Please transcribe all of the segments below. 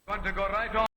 Want to go right on.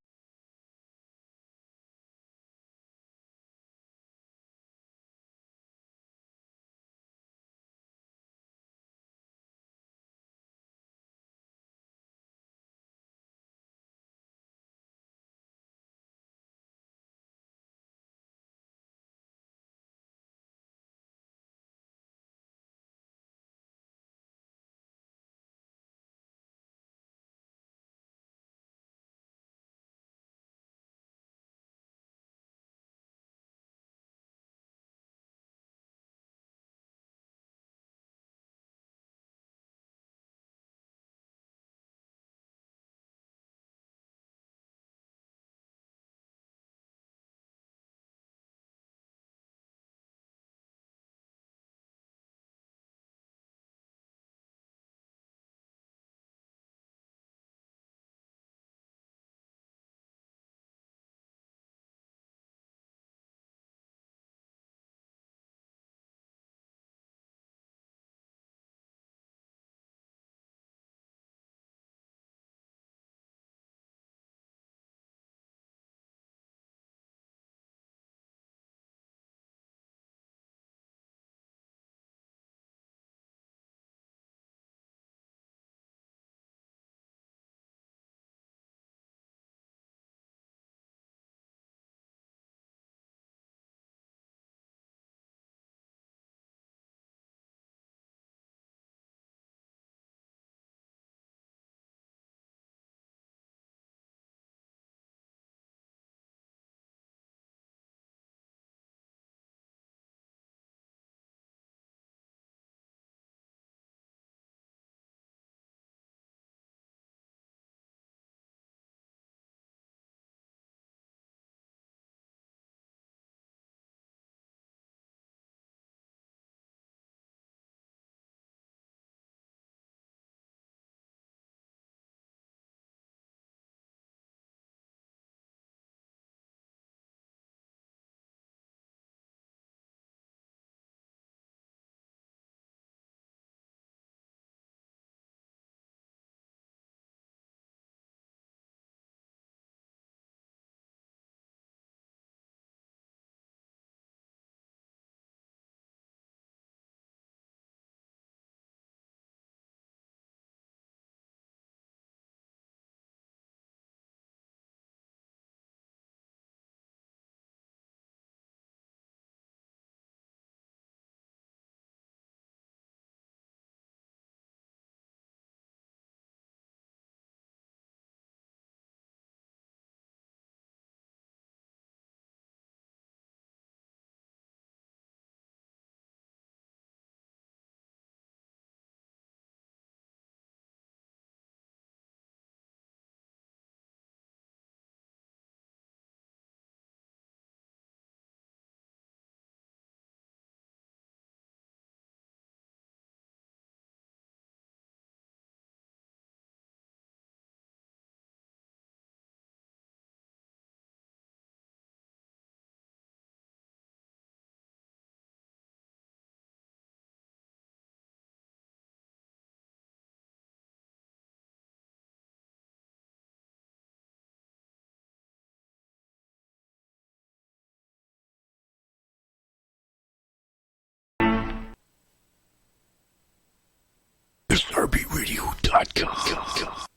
RBRadio.com.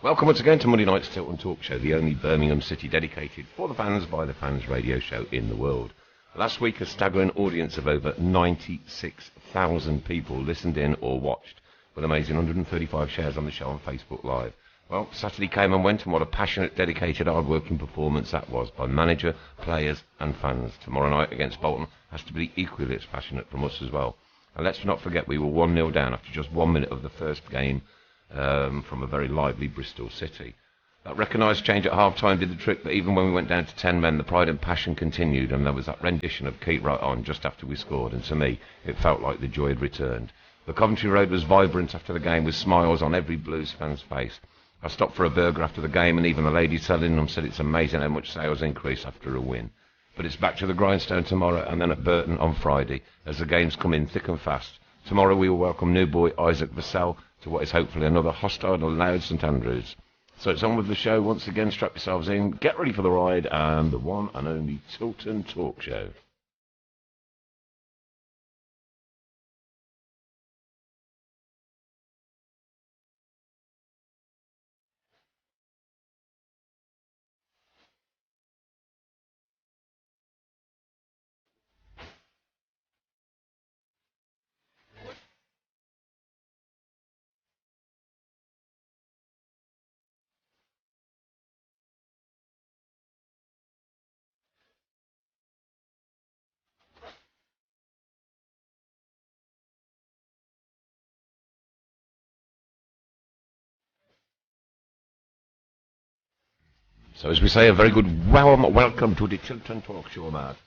Welcome once again to Monday night's Tilton Talk Show, the only Birmingham City dedicated for the fans by the fans radio show in the world. Last week, a staggering audience of over 96,000 people listened in or watched, with an amazing 135 shares on the show on Facebook Live. Well, Saturday came and went, and what a passionate, dedicated, hard-working performance that was by manager, players and fans. Tomorrow night against Bolton has to be equally as passionate from us as well. And let's not forget we were 1-0 down after just 1 minute of the first game from a very lively Bristol City. That recognised change at half-time did the trick, but even when we went down to 10 men, the pride and passion continued, and there was that rendition of Keep Right On just after we scored, and to me, it felt like the joy had returned. The Coventry Road was vibrant after the game, with smiles on every Blues fan's face. I stopped for a burger after the game, and even the lady selling them said it's amazing how much sales increase after a win. But it's back to the grindstone tomorrow, and then at Burton on Friday, as the games come in thick and fast. Tomorrow we will welcome new boy Isaac Vassell to what is hopefully another hostile and loud St Andrews. So it's on with the show. Once again, strap yourselves in, get ready for the ride, and the one and only Tilton Talk Show. So as we say, a very good welcome to the Tilton Talk Show, Matt.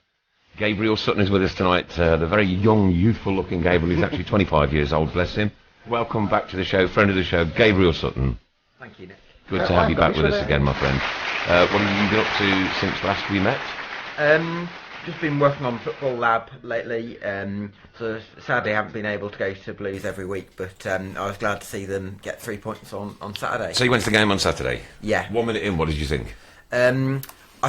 Gabriel Sutton is with us tonight. The very young, youthful-looking Gabriel. He's actually 25 years old, bless him. Welcome back to the show, friend of the show, Gabriel Sutton. Thank you, Nick. Good to have you back with us again, my friend. What have you been up to since last we met? Just been working on Football Lab lately. So sadly I haven't been able to go to Blues every week, but I was glad to see them get 3 points on Saturday. So you went to the game on Saturday? Yeah. 1 minute in, what did you think? I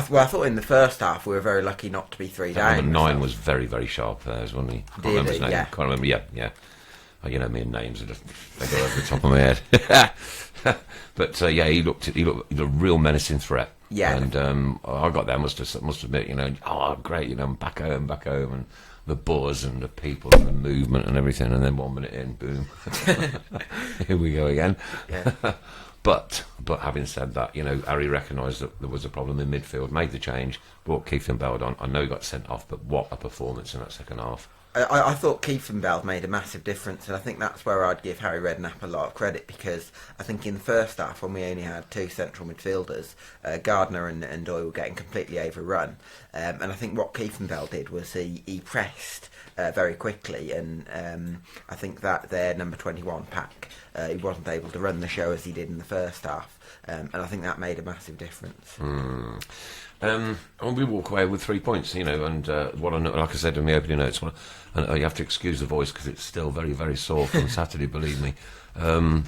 thought in the first half we were very lucky not to be 3 down. Number 9 was very, very sharp there, wasn't he? Can't remember his name. Yeah. Can't remember, yeah. Oh, you know me and names, they go over the top of my head. But he looked a real menacing threat. Yeah. And I got there, must admit, great, I'm back home, and the buzz and the people and the movement and everything, and then 1 minute in, boom, here we go again. Yeah. But having said that, Harry recognised that there was a problem in midfield, made the change, brought Kieftenbeld on. I know he got sent off, but what a performance in that second half. I thought Kieftenbeld made a massive difference, and I think that's where I'd give Harry Redknapp a lot of credit, because I think in the first half, when we only had 2 central midfielders, Gardner and Doyle were getting completely overrun, and I think what Kieftenbeld did was he pressed very quickly, and I think that their number 21 pack, he wasn't able to run the show as he did in the first half, and I think that made a massive difference. And we walk away with 3 points, and what I know, like I said in the opening notes, and you have to excuse the voice because it's still very, very sore from Saturday, believe me. To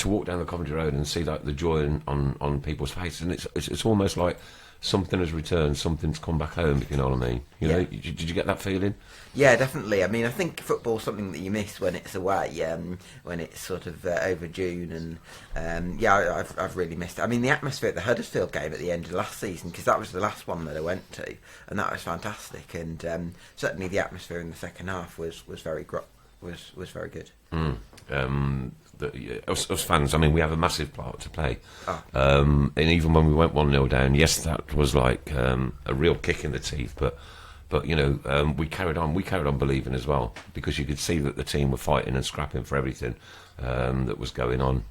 walk down the Coventry Road and see that the joy on people's faces, and it's almost like something has returned, something's come back home, if you know what I mean. Did you get that feeling? Yeah, definitely. I mean, I think football's something that you miss when it's away, when it's sort of over June, and I've really missed it. I mean, the atmosphere at the Huddersfield game at the end of last season, because that was the last one that I went to, and that was fantastic. And certainly the atmosphere in the second half was very good. Us fans, I mean, we have a massive part to play. And even when we went 1-0 down, yes, that was like a real kick in the teeth, but we carried on believing as well, because you could see that the team were fighting and scrapping for everything that was going on.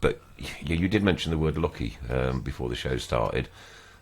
But you did mention the word lucky before the show started.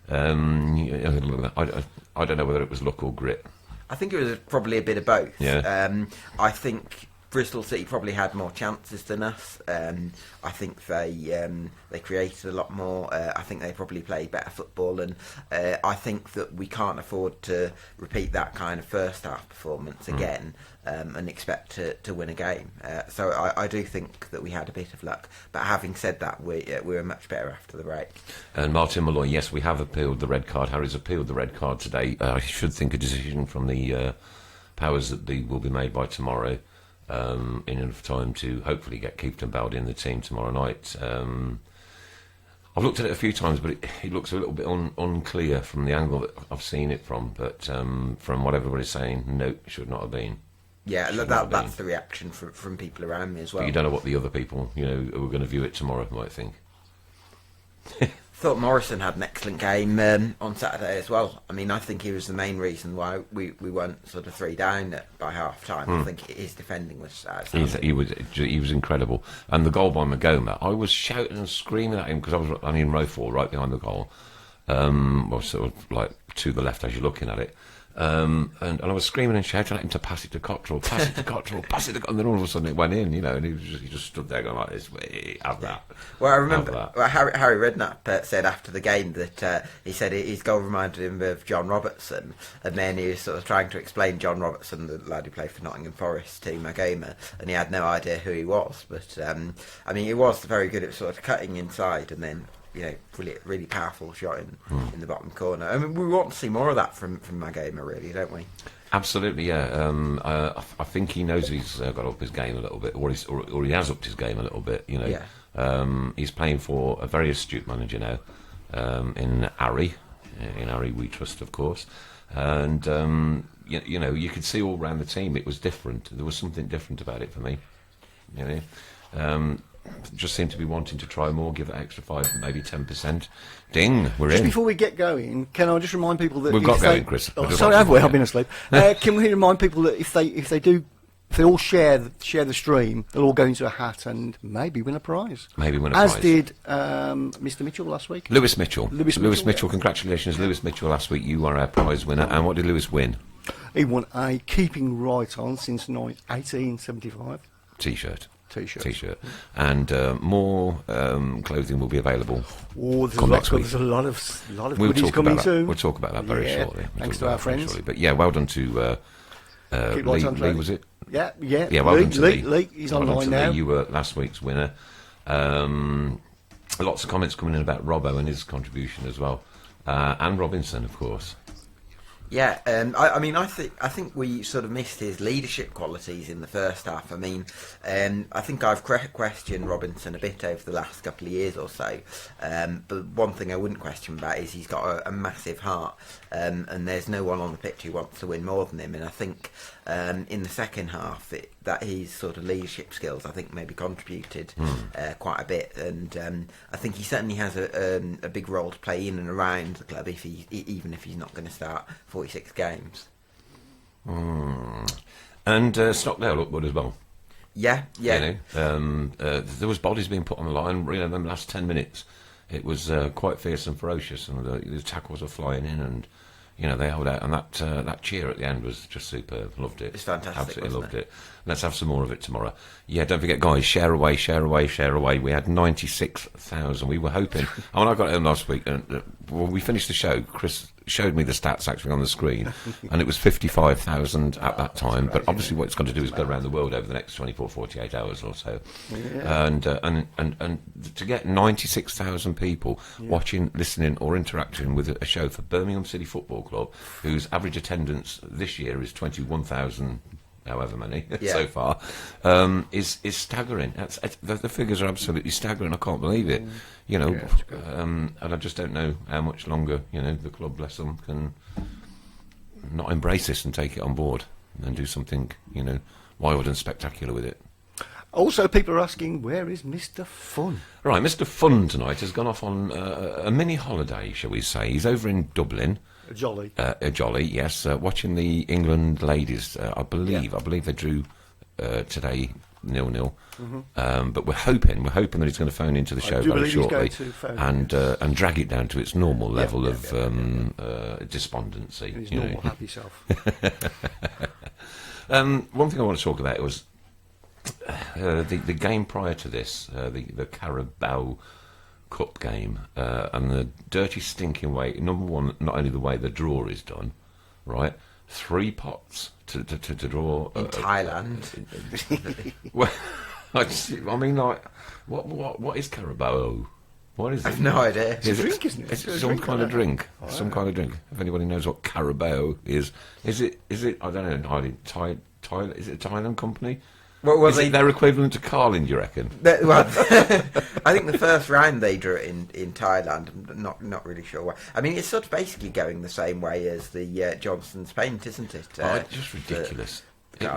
I don't know whether it was luck or grit. I think it was probably a bit of both. Yeah. I think Bristol City probably had more chances than us. I think they created a lot more. I think they probably played better football, and I think that we can't afford to repeat that kind of first half performance again and expect to win a game. So I do think that we had a bit of luck. But having said that, we were much better after the break. And Martin Malloy, yes, we have appealed the red card. Harry's appealed the red card today. I should think a decision from the powers that be will be made by tomorrow. In enough time to hopefully get Kieftenbeld in the team tomorrow night. I've looked at it a few times, but it looks a little bit unclear from the angle that I've seen it from. But from what everybody's saying, no, it should not have been. Yeah, that's the reaction from people around me as well. But you don't know what the other people, who are going to view it tomorrow might think. thought Morrison had an excellent game on Saturday as well. I mean, I think he was the main reason why we weren't sort of 3 down by half time. I think his defending was he was incredible. And the goal by Magoma, I was shouting and screaming at him because I was only in row 4, right behind the goal. Well, sort of like to the left as you're looking at it. And I was screaming and shouting at him to pass it to Cottrell, pass it to Cottrell, pass it to Cottrell. And then all of a sudden it went in, and he just stood there going like this, have that. Well, I remember Harry Redknapp said after the game that he said his goal reminded him of John Robertson, and then he was sort of trying to explain John Robertson, the lad who played for Nottingham Forest, to Magoma, and he had no idea who he was. But, I mean, he was very good at sort of cutting inside and then... really powerful shot in the bottom corner. I mean, we want to see more of that from Magoma, really, don't we? Absolutely, yeah. I think he knows he's got to up his game a little bit, or he has upped his game a little bit. Yeah. He's playing for a very astute manager now in Harry. In Harry, we trust, of course. And you could see all around the team it was different. There was something different about it for me. Just seem to be wanting to try more, give it extra 5, maybe 10%. Ding, we're just in. Before we get going, can I just remind people that we've got going, Chris? Oh, sorry, have we? I've been asleep. Can we remind people that if they all share the stream, they'll all go into a hat and maybe win a prize. As did Mr. Mitchell last week. Lewis Mitchell. Lewis Mitchell. Congratulations, Lewis Mitchell. Last week you were our prize winner. And what did Lewis win? He won a Keeping Right On since 1875 T-shirt. And more clothing will be available. Next week. There's a lot of goodies coming soon. We'll talk about that very shortly. Thanks to our friends. But yeah, well done to Lee, was it? Yeah. Well done to Lee. He's online now. You were last week's winner. Lots of comments coming in about Robbo and his contribution as well, and Robinson, of course. Yeah, I think we sort of missed his leadership qualities in the first half. I mean, I think I've questioned Robinson a bit over the last couple of years or so. But one thing I wouldn't question about is he's got a massive heart, and there's no one on the pitch who wants to win more than him. And I think in the second half that his sort of leadership skills, I think, maybe contributed quite a bit. And I think he certainly has a big role to play in and around the club, even if he's not going to start 46 games. And Stockdale looked good as well. Yeah. There was bodies being put on the line. In the last 10 minutes, it was quite fierce and ferocious, and the tackles were flying in, and they held out. And that cheer at the end was just superb. Loved it. It's fantastic. Absolutely loved it. Let's have some more of it tomorrow. Yeah, don't forget, guys, share away. We had 96,000. We were hoping. When I got home last week, and we finished the show, Chris showed me the stats actually on the screen, and it was 55,000 at that time. But obviously, what it's going to do is go around the world over the next 24, 48 hours or so. Yeah. And to get 96,000 people watching, listening, or interacting with a show for Birmingham City Football Club, whose average attendance this year is 21,000. However many so far, is staggering. The figures are absolutely staggering. I can't believe it. And I just don't know how much longer the club, bless them, can not embrace this and take it on board and do something wild and spectacular with it. Also, people are asking, where is Mr. Fun? Right, Mr. Fun tonight has gone off on a mini holiday, shall we say. He's over in Dublin. A jolly, yes. Watching the England ladies, I believe they drew today 0-0. But we're hoping that he's going to phone into the show very shortly and drag it down to its normal level of despondency. His normal happy self. One thing I want to talk about was the game prior to this, the Carabao Cup game, and the dirty, stinking way. Number one, not only the way the draw is done, right? 3 pots to draw in Thailand. Well, I mean, like, what is Carabao? What is it? I've no idea. It's a drink, isn't it? It's some kind of drink. Some kind of drink. If anybody knows what Carabao is it? I don't know. Is it a Thailand company? Is it their equivalent to Carling, do you reckon? I think the first round they drew it in Thailand. I'm not really sure why. I mean, it's sort of basically going the same way as the Johnson's Paint, isn't it? It's just ridiculous. Do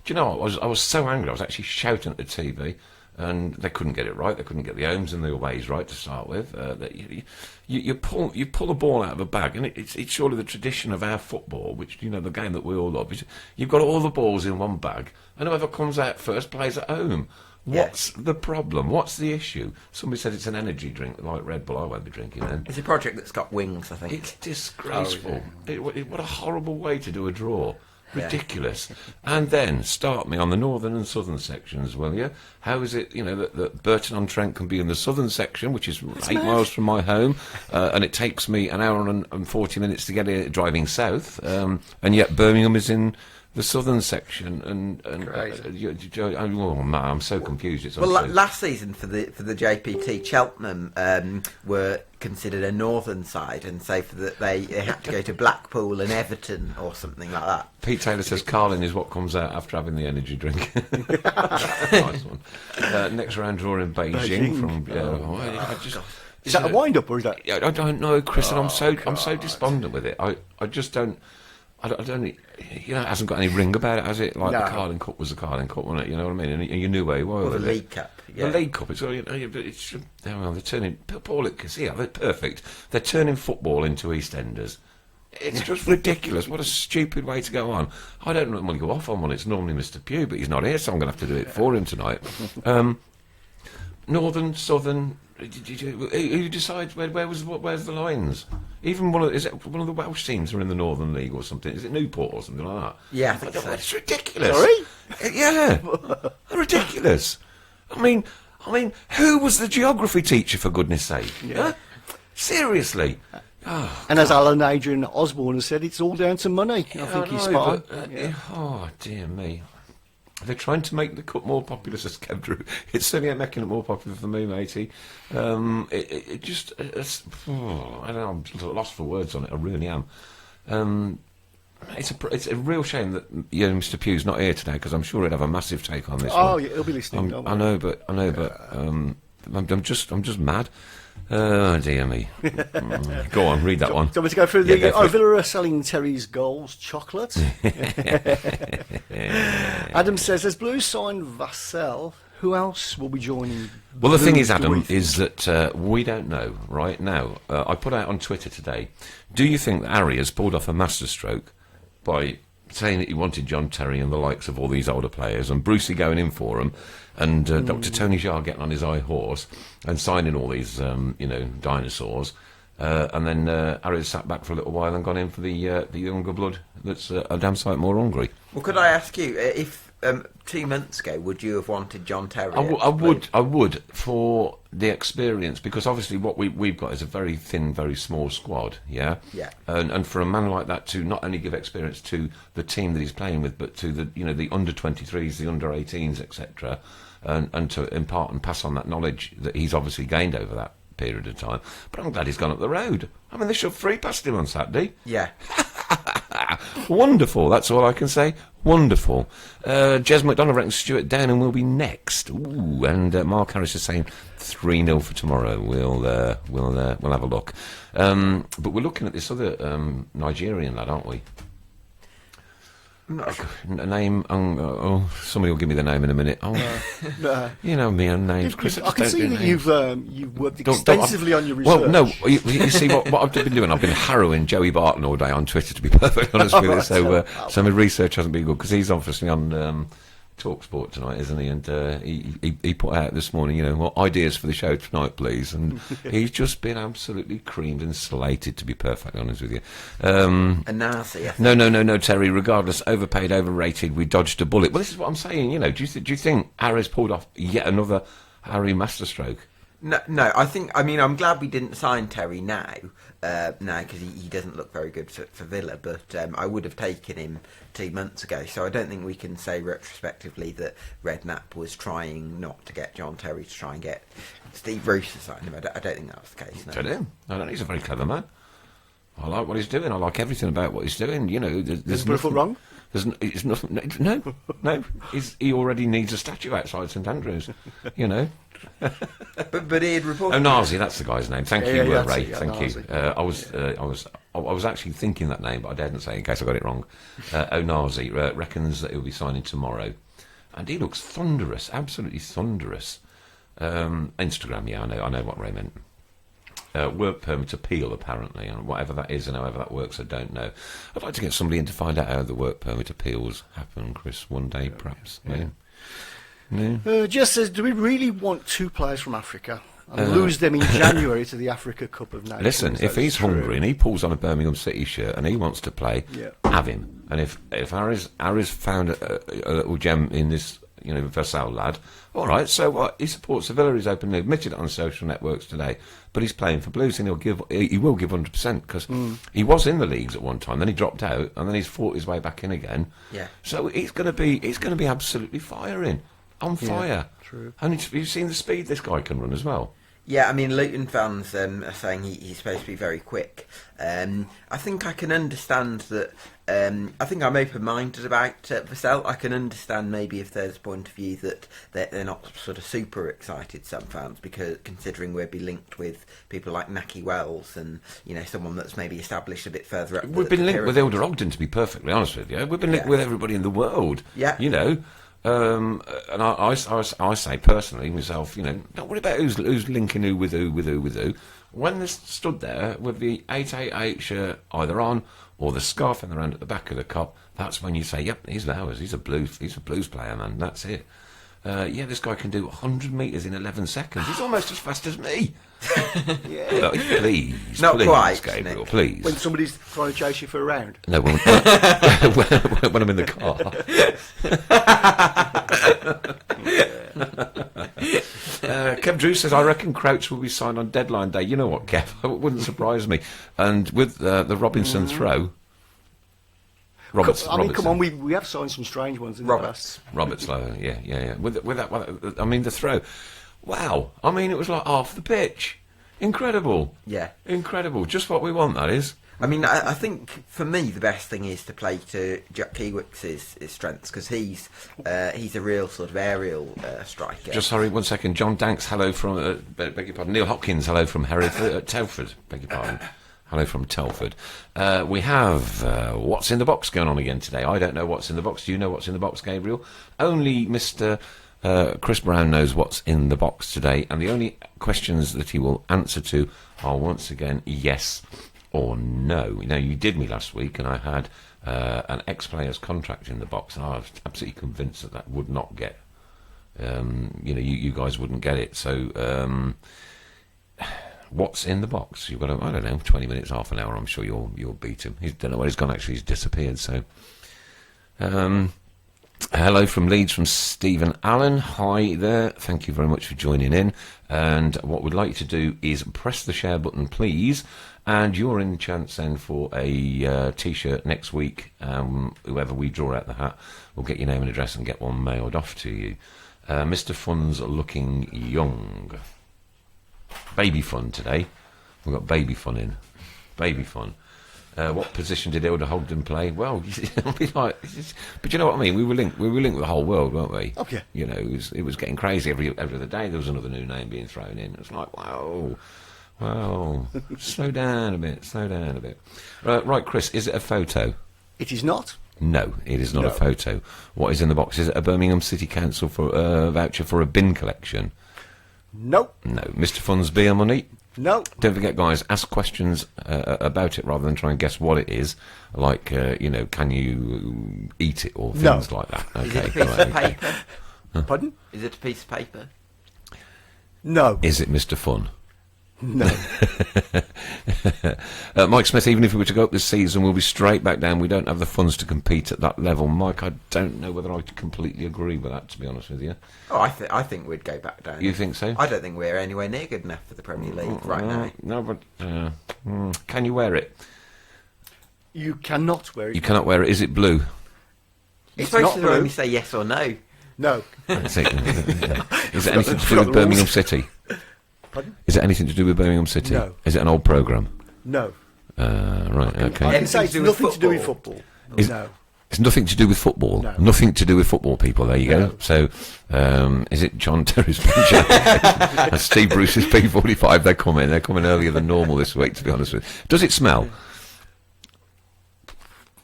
you know what? I was so angry. I was actually shouting at the TV. and they couldn't get it right. They couldn't get the ohms and the aways right to start with. You pull a ball out of a bag, and it's surely the tradition of our football, which the game that we all love. Is you've got all the balls in one bag, and whoever comes out first plays at home. What's the problem? What's the issue? Somebody said it's an energy drink like Red Bull. I won't be drinking then. It's a project that's got wings, I think. It's disgraceful. What a horrible way to do a draw. Ridiculous. And then start me on the northern and southern sections, will you? How is it, that Burton-on-Trent can be in the southern section, which is 8 miles from my home, and it takes me an hour and 40 minutes to get here driving south, and yet Birmingham is in the southern section, and I'm so confused. It's last season for the JPT, Cheltenham were considered a northern side, and so they had to go to Blackpool and Everton or something like that. Pete Taylor says Carlin is what comes out after having the energy drink. Nice one. Next round draw in Beijing. From is that a wind up or is that? I don't know, Chris, and I'm so despondent with it. I just don't. I don't. It hasn't got any ring about it, has it? Like the Carling Cup was the Carling Cup, wasn't it? You know what I mean? And you knew where you were. Or the League Cup. Yeah. The League Cup. It's they're turning Paul. They're perfect. They're turning football into EastEnders. It's just ridiculous. What a stupid way to go on. I don't normally go off on one. It's normally Mr. Pugh, but he's not here, so I'm going to have to do it for him tonight. Northern, southern. Who decides where's the lines? Even one of the Welsh teams are in the Northern League or something. Is it Newport or something like that? Yeah, I think so. It's ridiculous. Sorry? Yeah, ridiculous. I mean, who was the geography teacher, for goodness sake? Yeah, seriously. Oh, and as Alan Adrian Osborne has said, it's all down to money. I think he's spot on. Oh dear me. They're trying to make the cup more popular, says Kev Drew. It's certainly ain't making it more popular for me, matey. I don't know, I'm lost for words on it, I really am. It's a real shame that Mr. Pugh's not here today, because I'm sure he'd have a massive take on this one. Oh, yeah, he'll be listening. I know, but I'm just mad. Oh, dear me. Go on, read that one. Do you want me to go through the... Villa are selling Terry's Goals chocolate. Adam says, as Blues signed Vassell, who else will be joining? Well, the thing is, Adam, is that we don't know right now. I put out on Twitter today, do you think that Harry has pulled off a masterstroke by saying that he wanted John Terry and the likes of all these older players, and Brucey going in for him, and Dr. Tony Jarr getting on his high horse and signing all these, dinosaurs, and then Harry's sat back for a little while and gone in for the younger blood that's a damn sight more hungry. Well, could I ask you, if 2 months ago, would you have wanted John Terry? I would, for the experience, because obviously what we've got is a very thin, very small squad, yeah? Yeah. And for a man like that to not only give experience to the team that he's playing with, but to the under-23s, the under-18s, etc., and to impart and pass on that knowledge that he's obviously gained over that period of time. But I'm glad he's gone up the road. I mean, they shoved 3 past him on Saturday. Yeah. Wonderful, that's all I can say. Wonderful. Jez McDonald reckons Stuart Downham will be next. Ooh, and Mark Harris is saying 3-0 for tomorrow. We'll have a look. But we're looking at this other Nigerian lad, aren't we? A name. Somebody will give me the name in a minute. No. You know me and names, Chris. I can see that you've worked extensively on your research. Well, no, you see what I've been doing. I've been harrowing Joey Barton all day on Twitter, to be perfectly honest with you. So my research hasn't been good, because he's obviously on Talk Sport tonight, isn't he? And he put out this morning, what ideas for the show tonight, please. And he's just been absolutely creamed and slated, to be perfectly honest with you. A Nazi. No, Terry. Regardless, overpaid, overrated. We dodged a bullet. Well, this is what I'm saying. Do you think Harry's pulled off yet another Harry masterstroke? No. I'm glad we didn't sign Terry now, because he doesn't look very good for Villa. But I would have taken him 2 months ago. So I don't think we can say retrospectively that Redknapp was trying not to get John Terry to try and get Steve Bruce to sign him. I don't think that was the case. No. Tell him. I don't. He's a very clever man. I like what he's doing. I like everything about what he's doing. There's nothing wrong. It's nothing. No. He already needs a statue outside St Andrews. But he had reported. Onazi, that's the guy's name. Thank you, Ray. Thank you. Onazi. I was actually thinking that name, but I didn't say it in case I got it wrong. Onazi reckons that he'll be signing tomorrow. and he looks thunderous, absolutely thunderous. Instagram, yeah, I know what Ray meant. Work permit appeal, apparently, and whatever that is and however that works, I don't know. I'd like to get somebody in to find out how the work permit appeals happen, Chris, one day, perhaps. Yeah. Just says, do we really want 2 players from Africa and lose them in January to the Africa Cup of Nations? Listen, if he's hungry and he pulls on a Birmingham City shirt and he wants to play, have him. And if Harry's found a little gem in this, Vassal lad, all right, so what? He supports Sevilla. He's openly admitted it on social networks today, but he's playing for Blues, and he will give 100% because he was in the leagues at one time. Then he dropped out, and then he's fought his way back in again. Yeah. So he's going to be absolutely firing, on fire. Yeah, true. And you've seen the speed this guy can run as well. Yeah, I mean, Luton fans are saying he's supposed to be very quick. I think I can understand that. I think I'm open-minded about Vassell. I can understand maybe if there's a point of view that they're not sort of super excited, some fans, because considering we'll be linked with people like Naki Wells and, someone that's maybe established a bit further up. We've been linked with Elder Ogden, to be perfectly honest with you. We've been linked with everybody in the world. Yeah. And I say personally myself, don't worry about who's linking who with who. When they stood there with the 888 shirt either on or the scarf in the round at the back of the cop, that's when you say, yep, he's ours. He's a blues player, man. That's it. This guy can do 100 metres in 11 seconds. He's almost as fast as me. Look, please, not please, quite, Gabriel, Nick. please. When somebody's trying to chase you for a round? No, when I'm in the car. Kev Drew says, I reckon Crouch will be signed on deadline day. You know what, Kev? It wouldn't surprise me. And with the Robinson throw... Come on, we have signed some strange ones in the past. Roberts, yeah. With that, I mean, the throw... Wow. I mean, it was like half the pitch. Incredible. Yeah. Incredible. Just what we want, that is. I mean, I think for me the best thing is to play to Jack Kewick's strengths, because he's a real sort of aerial striker. Just sorry, 1 second. John Danks, hello from beg your pardon. Neil Hopkins, hello from Telford. Beg your pardon. Hello from Telford. We have What's in the Box going on again today. I don't know what's in the box. Do you know what's in the box, Gabriel? Only Mr. Chris Brown knows what's in the box today, and the only questions that he will answer to are once again yes or no. You did me last week, and I had an ex-player's contract in the box, and I was absolutely convinced that would not get. You guys wouldn't get it. So, what's in the box? You've got, I don't know, 20 minutes, half an hour. I'm sure you'll beat him. He don't know where he's gone. Actually, he's disappeared. So, hello from Leeds from Stephen Allen. Hi there. Thank you very much for joining in. And what we'd like you to do is press the share button, please. And you're in the chance then for a T-shirt next week. Whoever we draw out the hat will get your name and address and get one mailed off to you. Mr. Fun's looking young. Baby Fun today. We've got Baby Fun in. Baby Fun. What position did Elder Hogden play? Well, but you know what I mean. We were linked with the whole world, weren't we? Oh yeah. It was getting crazy every other day. There was another new name being thrown in. It was like, wow. Slow down a bit. Right, Chris. Is it a photo? It is not. No, it is not a photo. What is in the box? Is it a Birmingham City Council for voucher for a bin collection? Nope. No. Mr. Fun's beer money? No. Don't forget, guys, ask questions about it rather than try and guess what it is. Like, can you eat it or things like that. Okay, is it a piece of paper? Pardon? Is it a piece of paper? No. Is it Mr. Fun? No. Mike Smith, even if we were to go up this season, we'll be straight back down. We don't have the funds to compete at that level. Mike, I don't know whether I completely agree with that, to be honest with you. Oh, I think we'd go back down. You think so? I don't think we're anywhere near good enough for the Premier League right now. No, but can you wear it? You cannot wear it. You cannot wear it. Is it blue? You're supposed to only say yes or no. No. Is it anything to do with Birmingham City? Pardon? Is it anything to do with Birmingham City? No. Is it an old programme? No. Right, okay. I can say it's nothing to do with football. No. It's nothing to do with football. No. Nothing to do with football, people. There you go. So, is it John Terry's picture? And Steve Bruce's P45? They're coming earlier than normal this week, to be honest with you. Does it smell?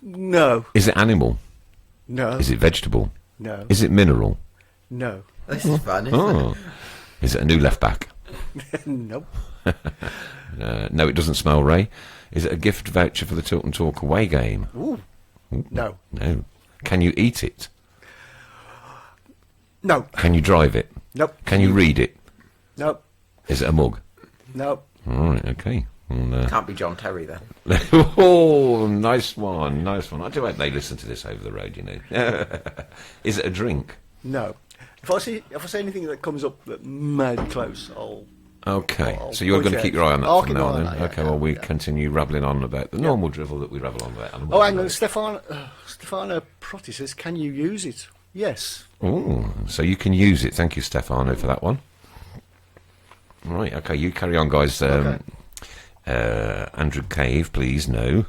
No. Is it animal? No. Is it vegetable? No. Is it mineral? No. This is fun, isn't it? Is it a new left back? Nope. No, it doesn't smell, Ray. Is it a gift voucher for the Tilton Talk away game? Ooh. No. No. Can you eat it? No. Can you drive it? Nope. Can you read it? Nope. Is it a mug? Nope. All right, okay. Well, Can't be John Terry then. oh, nice one, nice one. I do hope they listen to this over the road, you know. Is it a drink? No. If I see anything that comes up that may be close, I'll... Okay, I'll so you're going to keep your eye on that from now on, then? That, yeah, okay, well, we continue rabbling on about the normal drivel that we rabble on about. Oh, hang on, Stefano Protti says, can you use it? Yes. Oh, so you can use it. Thank you, Stefano, for that one. Right, okay, you carry on, guys. Okay. Andrew Cave, please, no.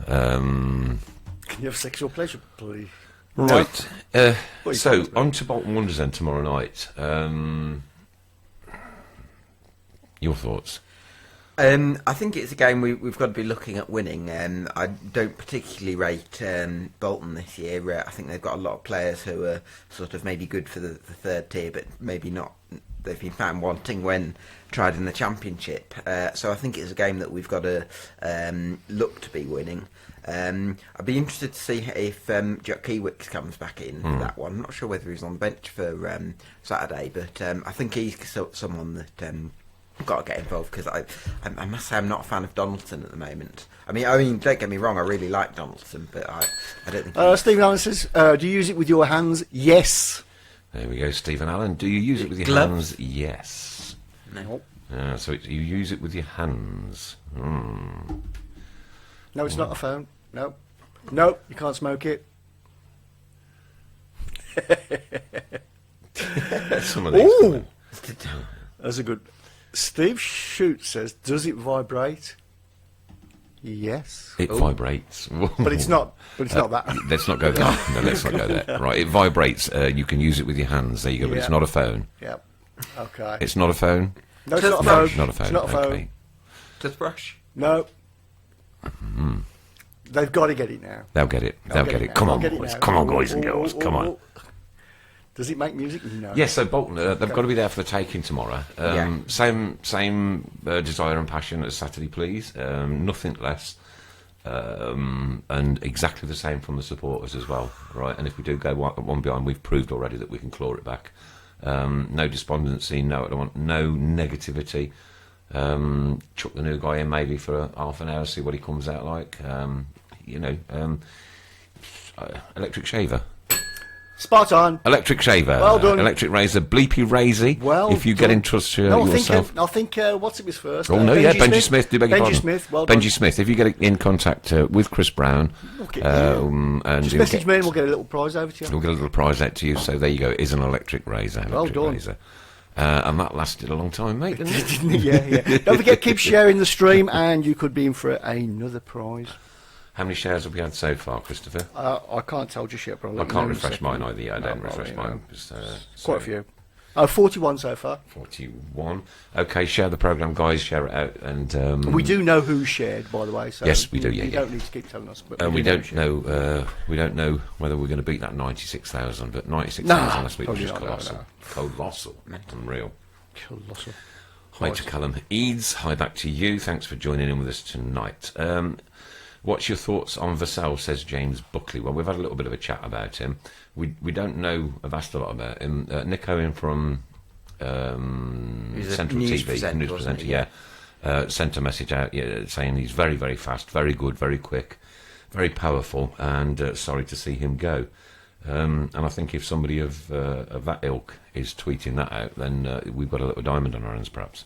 Can you have sexual pleasure, please? Right, so on on to Bolton Wanderers then tomorrow night. Your thoughts? I think it's a game we've got to be looking at winning. I don't particularly rate Bolton this year. I think they've got a lot of players who are sort of maybe good for the third tier, but maybe not. They've been found wanting when tried in the Championship. So I think it's a game that we've got to look to be winning. I'd be interested to see if Jack Kiewicz comes back in for that one. I'm not sure whether he's on the bench for Saturday, but I think he's someone that... got to get involved because I must say I'm not a fan of Donaldson at the moment. I mean, don't get me wrong, I really like Donaldson, but I don't think. Stephen Allen says, "Do you use it with your hands?" Yes. There we go, Stephen Allen. Do you use it with your Gloves? hands? Yes. No. So you use it with your hands. No, it's not a phone. No, no, you can't smoke it. Some of these. Ooh, that's a good. Steve Shute says, "Does it vibrate?" Yes. It vibrates. But it's not. But it's not that. Let's not go there. No, let's not go there. Right, it vibrates. You can use it with your hands. There you go. But it's not a phone. Yeah. Okay. It's not a phone. No, it's not a phone. Not a phone. It's not a phone. Okay. Toothbrush? No. They've got to get it now. They'll get it. They'll get it. Come on, boys. Come on, boys and girls. Come on. Does it make music? No. Yes, so Bolton, they've got to be there for the taking tomorrow. Same desire and passion as Saturday, please. Nothing less. And exactly the same from the supporters as well, right? And if we do go one behind, we've proved already that we can claw it back. No despondency, no negativity. Chuck the new guy in maybe for half an hour, see what he comes out like. Electric shaver. Spot on. Electric shaver. Well done. Electric razor. Bleepy Razy. Well if you done. get in touch yourself. I think what's it was first? Oh, no, Benji Smith. Do beg your Benji pardon. Smith. Well done. Benji Smith. If you get in contact with Chris Brown, and just message me and we'll get a little prize over to you. We'll get a little prize out to you. So there you go. It is an electric razor. Well done. Razor. And that lasted a long time, mate, didn't it? Didn't it? Yeah. Don't forget, keep sharing the stream, and you could be in for another prize. How many shares have we had so far, Christopher? I can't tell just yet, but I can't refresh mine either. Yeah, I don't refresh mine. Quite a few. 41 so far. 41. Okay, share the programme, guys. Share it out, and we do know who shared, by the way. So yes, we do. You don't need to keep telling us. But we don't know. We don't know whether we're going to beat that 96,000. But 96,000 last week was just colossal. Colossal. Unreal. Colossal. Hi to Callum Eads. Hi back to you. Thanks for joining in with us tonight. What's your thoughts on Vassell, says James Buckley? Well, we've had a little bit of a chat about him. We don't know, I've asked a lot about him. Nick Owen from Central TV, news presenter, sent a message out saying he's very, very fast, very good, very quick, very powerful, and sorry to see him go. And I think if somebody of that ilk is tweeting that out, then we've got a little diamond on our hands, perhaps.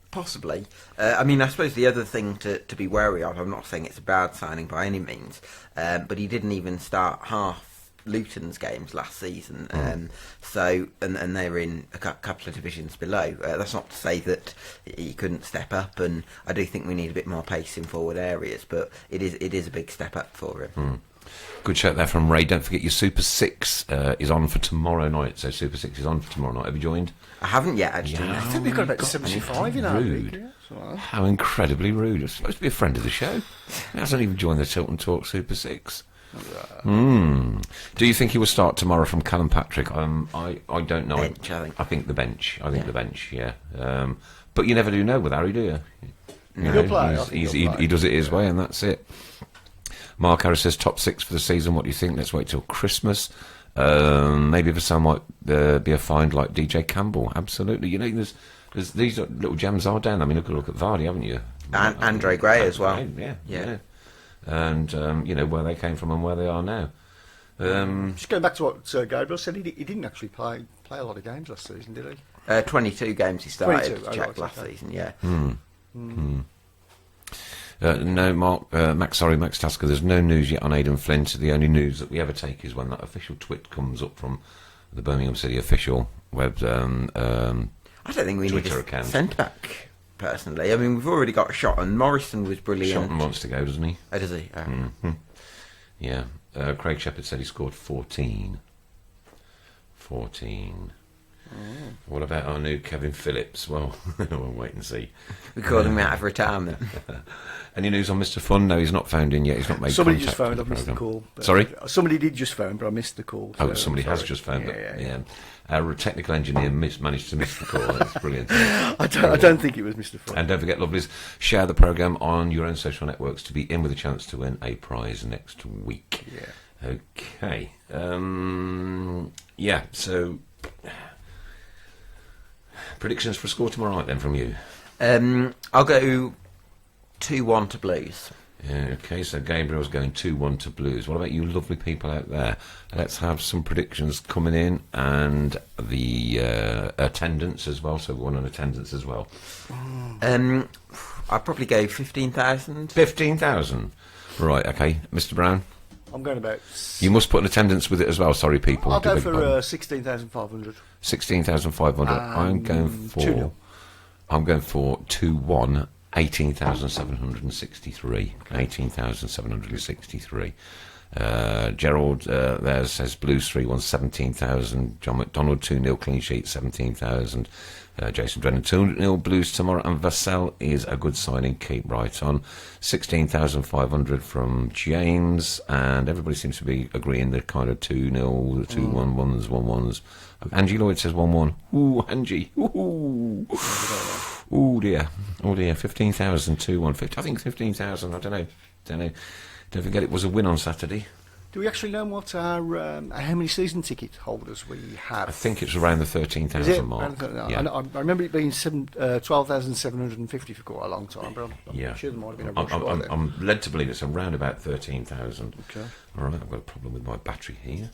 Possibly. I suppose the other thing to be wary of, I'm not saying it's a bad signing by any means, but he didn't even start half Luton's games last season. So they're in a couple of divisions below. That's not to say that he couldn't step up, and I do think we need a bit more pace in forward areas, but it is a big step up for him. Good shout there from Ray. Don't forget your Super 6 is on for tomorrow night. So Super 6 is on for tomorrow night. Have you joined? I haven't yet, actually. I think we've got about 75 in our league. Rude. How incredibly rude. You're supposed to be a friend of the show. He hasn't even joined the Tilton Talk Super 6. Do you think he will start tomorrow from Callum Patrick? I don't know. Bench, I think the bench. The bench. Yeah. But you never do know with Harry, do you? He'll play. He does it his way, and that's it. Mark Harris says top 6 for the season. What do you think? Let's wait till Christmas. Maybe for some might be a find like DJ Campbell. Absolutely. There's these little gems are down. I mean, look at Vardy, haven't you? And Andre Gray as well. Yeah. And where they came from and where they are now. Just going back to what Gabriel said, he didn't actually play a lot of games last season, did he? 22 games he started last season. Yeah. No, Max Tasker, there's no news yet on Aidan Flint. The only news that we ever take is when that official twit comes up from the Birmingham City official web I don't think we Twitter need a account. Centre-back, personally. I mean, we've already got Sutton. Morrison was brilliant. Sutton wants to go, doesn't he? Oh, does he? Oh. Yeah. Craig Shepherd said he scored 14. What about our new Kevin Phillips? Well, we'll wait and see. We called him out of retirement. Any news on Mr. Fun? No, he's not phoned in yet. He's not made somebody contact. Somebody just phoned. I missed the call. Sorry? Somebody did just phone, but I missed the call. Somebody has just phoned. Yeah. Our technical engineer managed to miss the call. That's brilliant. I don't think it was Mr. Fun. And don't forget, lovelies, share the programme on your own social networks to be in with a chance to win a prize next week. Yeah. Okay. So predictions for a score tomorrow night then from you? I'll go 2-1 to Blues. Yeah, okay, so Gabriel's going 2-1 to Blues. What about you lovely people out there? Let's have some predictions coming in and the attendance as well. So one on attendance as well. I'll probably go 15,000. 15,000? Right, okay. Mr. Brown? I'm going about... You must put an attendance with it as well, sorry people. I'll go for 16,500. 16,500. I'm going for... 2-0. I'm going for 2-1. 18,763. 18,763. Gerald there says Blues 3-1, 17,000. John McDonald 2-0 clean sheet, 17,000. Jason Drennan 2-0 Blues tomorrow, and Vassell is a good signing. Keep right on. 16,500 from James, and everybody seems to be agreeing the kind of 2-0, the 2-1-1s, 1-1s. Angie Lloyd says 1-1. Ooh, Angie. Ooh. Oh dear. 15,000, 2-1. I think 15,000. I don't know. Don't forget it was a win on Saturday. Do we actually know what our how many season ticket holders we have? I think it's around the 13,000 mark. Yeah. I remember it being 12,750 for quite a long time, but I'm sure there might have been a rush. I'm led to believe it's around about 13,000. Okay. All right, I've got a problem with my battery here.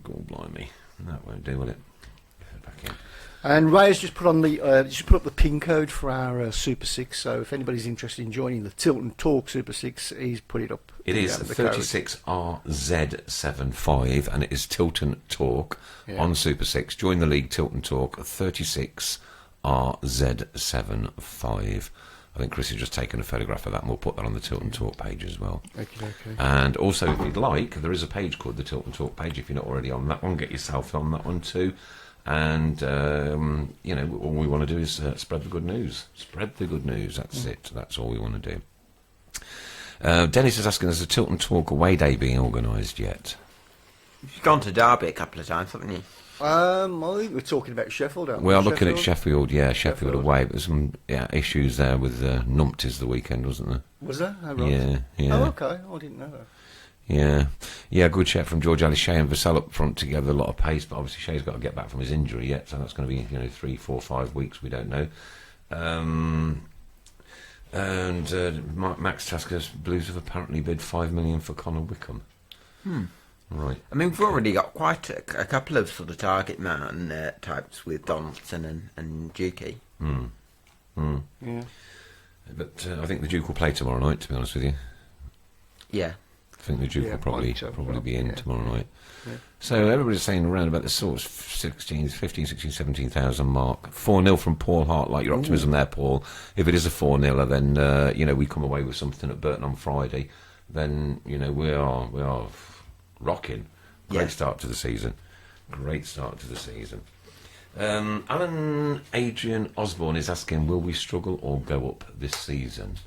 God blimey. That won't do, will it? Back in. And Ray has just put on put up the pin code for our Super 6. So if anybody's interested in joining the Tilton Talk Super 6, he's put it up. It is 36RZ75, and it is Tilton Talk on Super 6. Join the league, Tilton Talk 36RZ75. I think Chris has just taken a photograph of that, and we'll put that on the Tilton Talk page as well. Okay. And also, if you'd like, there is a page called the Tilton Talk page. If you're not already on that one, get yourself on that one too. And, all we want to do is spread the good news. Spread the good news, that's it. That's all we want to do. Dennis is asking, has the Tilton Talk away day being organised yet? You've gone to Derby a couple of times, haven't you? I think we're talking about Sheffield, aren't we? We are looking at Sheffield, Sheffield away. There's some issues there with numpties the weekend, wasn't there? Was there? Oh, right. Yeah. Oh, okay. I didn't know that. Yeah, good shout from George Ali. Shea and Vassell up front together, a lot of pace, but obviously Shea's got to get back from his injury yet, so that's going to be 3, 4, 5 weeks, we don't know. And Max Tasker's Blues have apparently bid $5 million for Connor Wickham. Right. I mean, we've already got quite a couple of sort of target man types with Donaldson and Dukey. Yeah. But I think the Duke will play tomorrow night, to be honest with you. Yeah. I think the Duke will probably be in tomorrow night. Yeah. So everybody's saying around about the sort of 15, 16, 17,000 mark. 4-0 from Paul Hart, like your optimism there, Paul. If it is a 4-0, then, we come away with something at Burton on Friday, then, we are rocking. Great start to the season. Alan Adrian Osborne is asking, will we struggle or go up this season?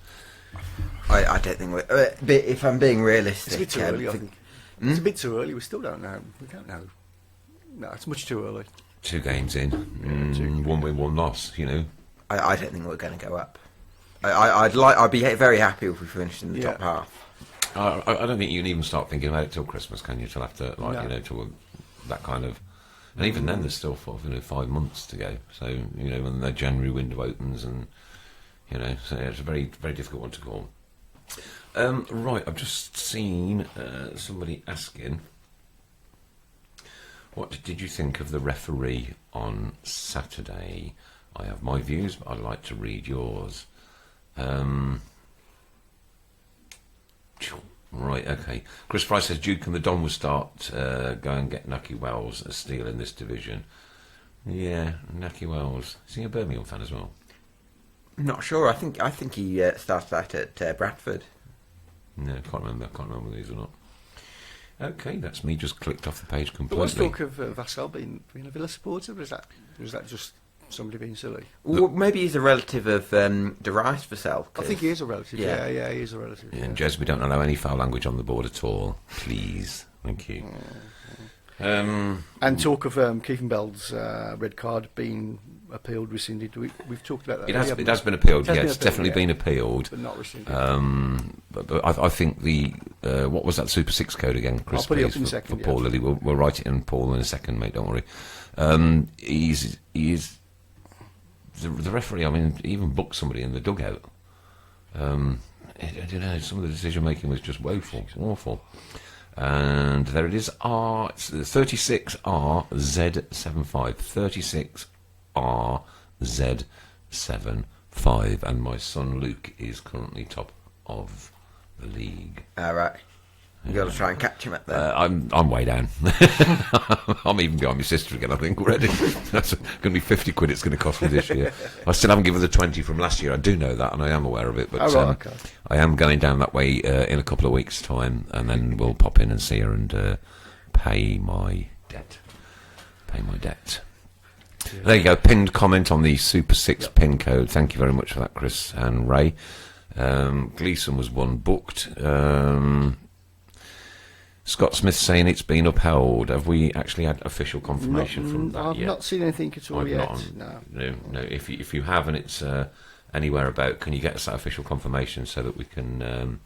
I don't think if I'm being realistic, it's a bit too early, I think. It's a bit too early. We still don't know. We don't know. No, it's much too early. 2 games in, 1 win, 1 loss. I don't think we're going to go up. I'd be very happy if we finished in the top half. I don't think you can even start thinking about it till Christmas, can you? Till after, till that kind of, and even then, there's still 5 months to go. So when the January window opens, and so it's a very, very difficult one to call. Right, I've just seen somebody asking, what did you think of the referee on Saturday? I have my views, but I'd like to read yours. Right, okay. Chris Price says Duke and the Don will start go and get Nucky Wells a steal in this division. Yeah, Nucky Wells. Is he a Birmingham fan as well? Not sure. I think he started out at Bradford. No, can't remember these or not. Okay, that's me just clicked off the page completely. But what's talk of Vassell being a Villa supporter? Or is that just somebody being silly? Well, maybe he's a relative of Darius Vassell. I think he is a relative. Yeah, he is a relative. Yeah, and Jez, we don't allow any foul language on the board at all. Please, thank you. And talk of Kiefenbeld's red card being appealed, rescinded. We've talked about that. It has been appealed. It's definitely been appealed, but not rescinded. But I think the what was that Super 6 code again, Chris? I'll put it up in a second. For Paul Lilly, we'll write it in Paul in a second, mate. Don't worry. He's the referee. I mean, he even booked somebody in the dugout. Some of the decision making was just woeful, awful. And there it is. It's 36RZ75. 36RZ75. And my son Luke is currently top of the league. All right. You've got to try and catch him at there. I'm way down. I'm even behind my sister again, I think, already. That's going to be 50 quid it's going to cost me this year. I still haven't given her the 20 from last year. I do know that, and I am aware of it. But I am going down that way in a couple of weeks' time, and then we'll pop in and see her and pay my debt. Yeah. There you go. Pinned comment on the Super 6 pin code. Thank you very much for that, Chris and Ray. Gleeson was one booked. Scott Smith saying it's been upheld. Have we actually had official confirmation from that yet? I've not seen anything at all yet. No. If you have and it's anywhere about, can you get us that official confirmation so that we can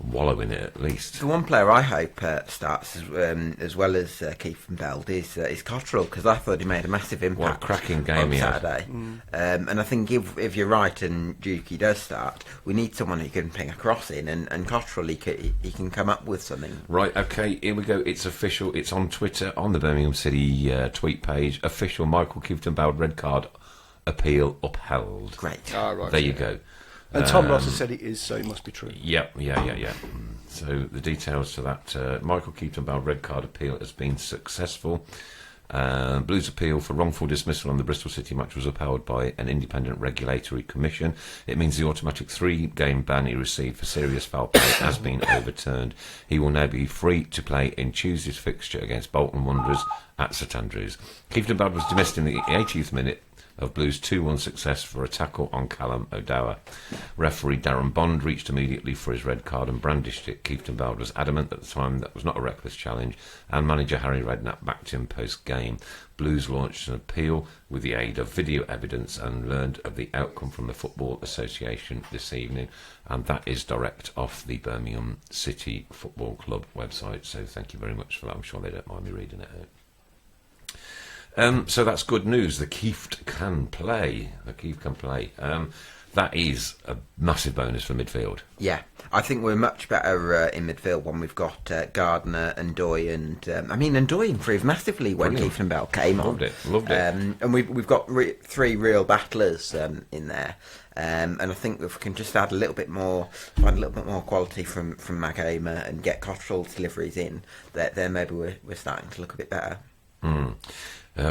wallow in it at least? The one player I hope starts as well as Kiefenbeld is Cottrell, because I thought he made a massive impact. What a cracking game on Saturday. And I think if you're right and Dukey does start, we need someone who can ping a cross in, and Cottrell he can come up with something. Right, okay, here we go. It's official. It's on Twitter, on the Birmingham City tweet page. Official Michael Kiefenbeld red card appeal upheld. Great. Right, there you go. And Tom Ross has said it is, so it must be true. Yeah. So the details to that, Michael Kiefenbeld red card appeal has been successful. Blues appeal for wrongful dismissal on the Bristol City match was upheld by an independent regulatory commission. It means the automatic 3-game ban he received for serious foul play has been overturned. He will now be free to play in Tuesday's fixture against Bolton Wanderers at St Andrews. Kiefenbeld was dismissed in the 80th minute of Blues' 2-1 success for a tackle on Callum O'Dower. Referee Darren Bond reached immediately for his red card and brandished it. Kiefenbeld was adamant at the time that was not a reckless challenge, and manager Harry Redknapp backed him post-game. Blues launched an appeal with the aid of video evidence and learned of the outcome from the Football Association this evening, and that is direct off the Birmingham City Football Club website, so thank you very much for that. I'm sure they don't mind me reading it out. So that's good news. The Kieft can play. That is a massive bonus for midfield. Yeah, I think we're much better in midfield when we've got Gardner and Doy, and Doy improved massively when Kiefenbeld came on. Loved it. And we've got 3 real battlers in there. And I think if we can just add a little bit more quality from Magoma and get Cottrell's deliveries in, then maybe we're starting to look a bit better.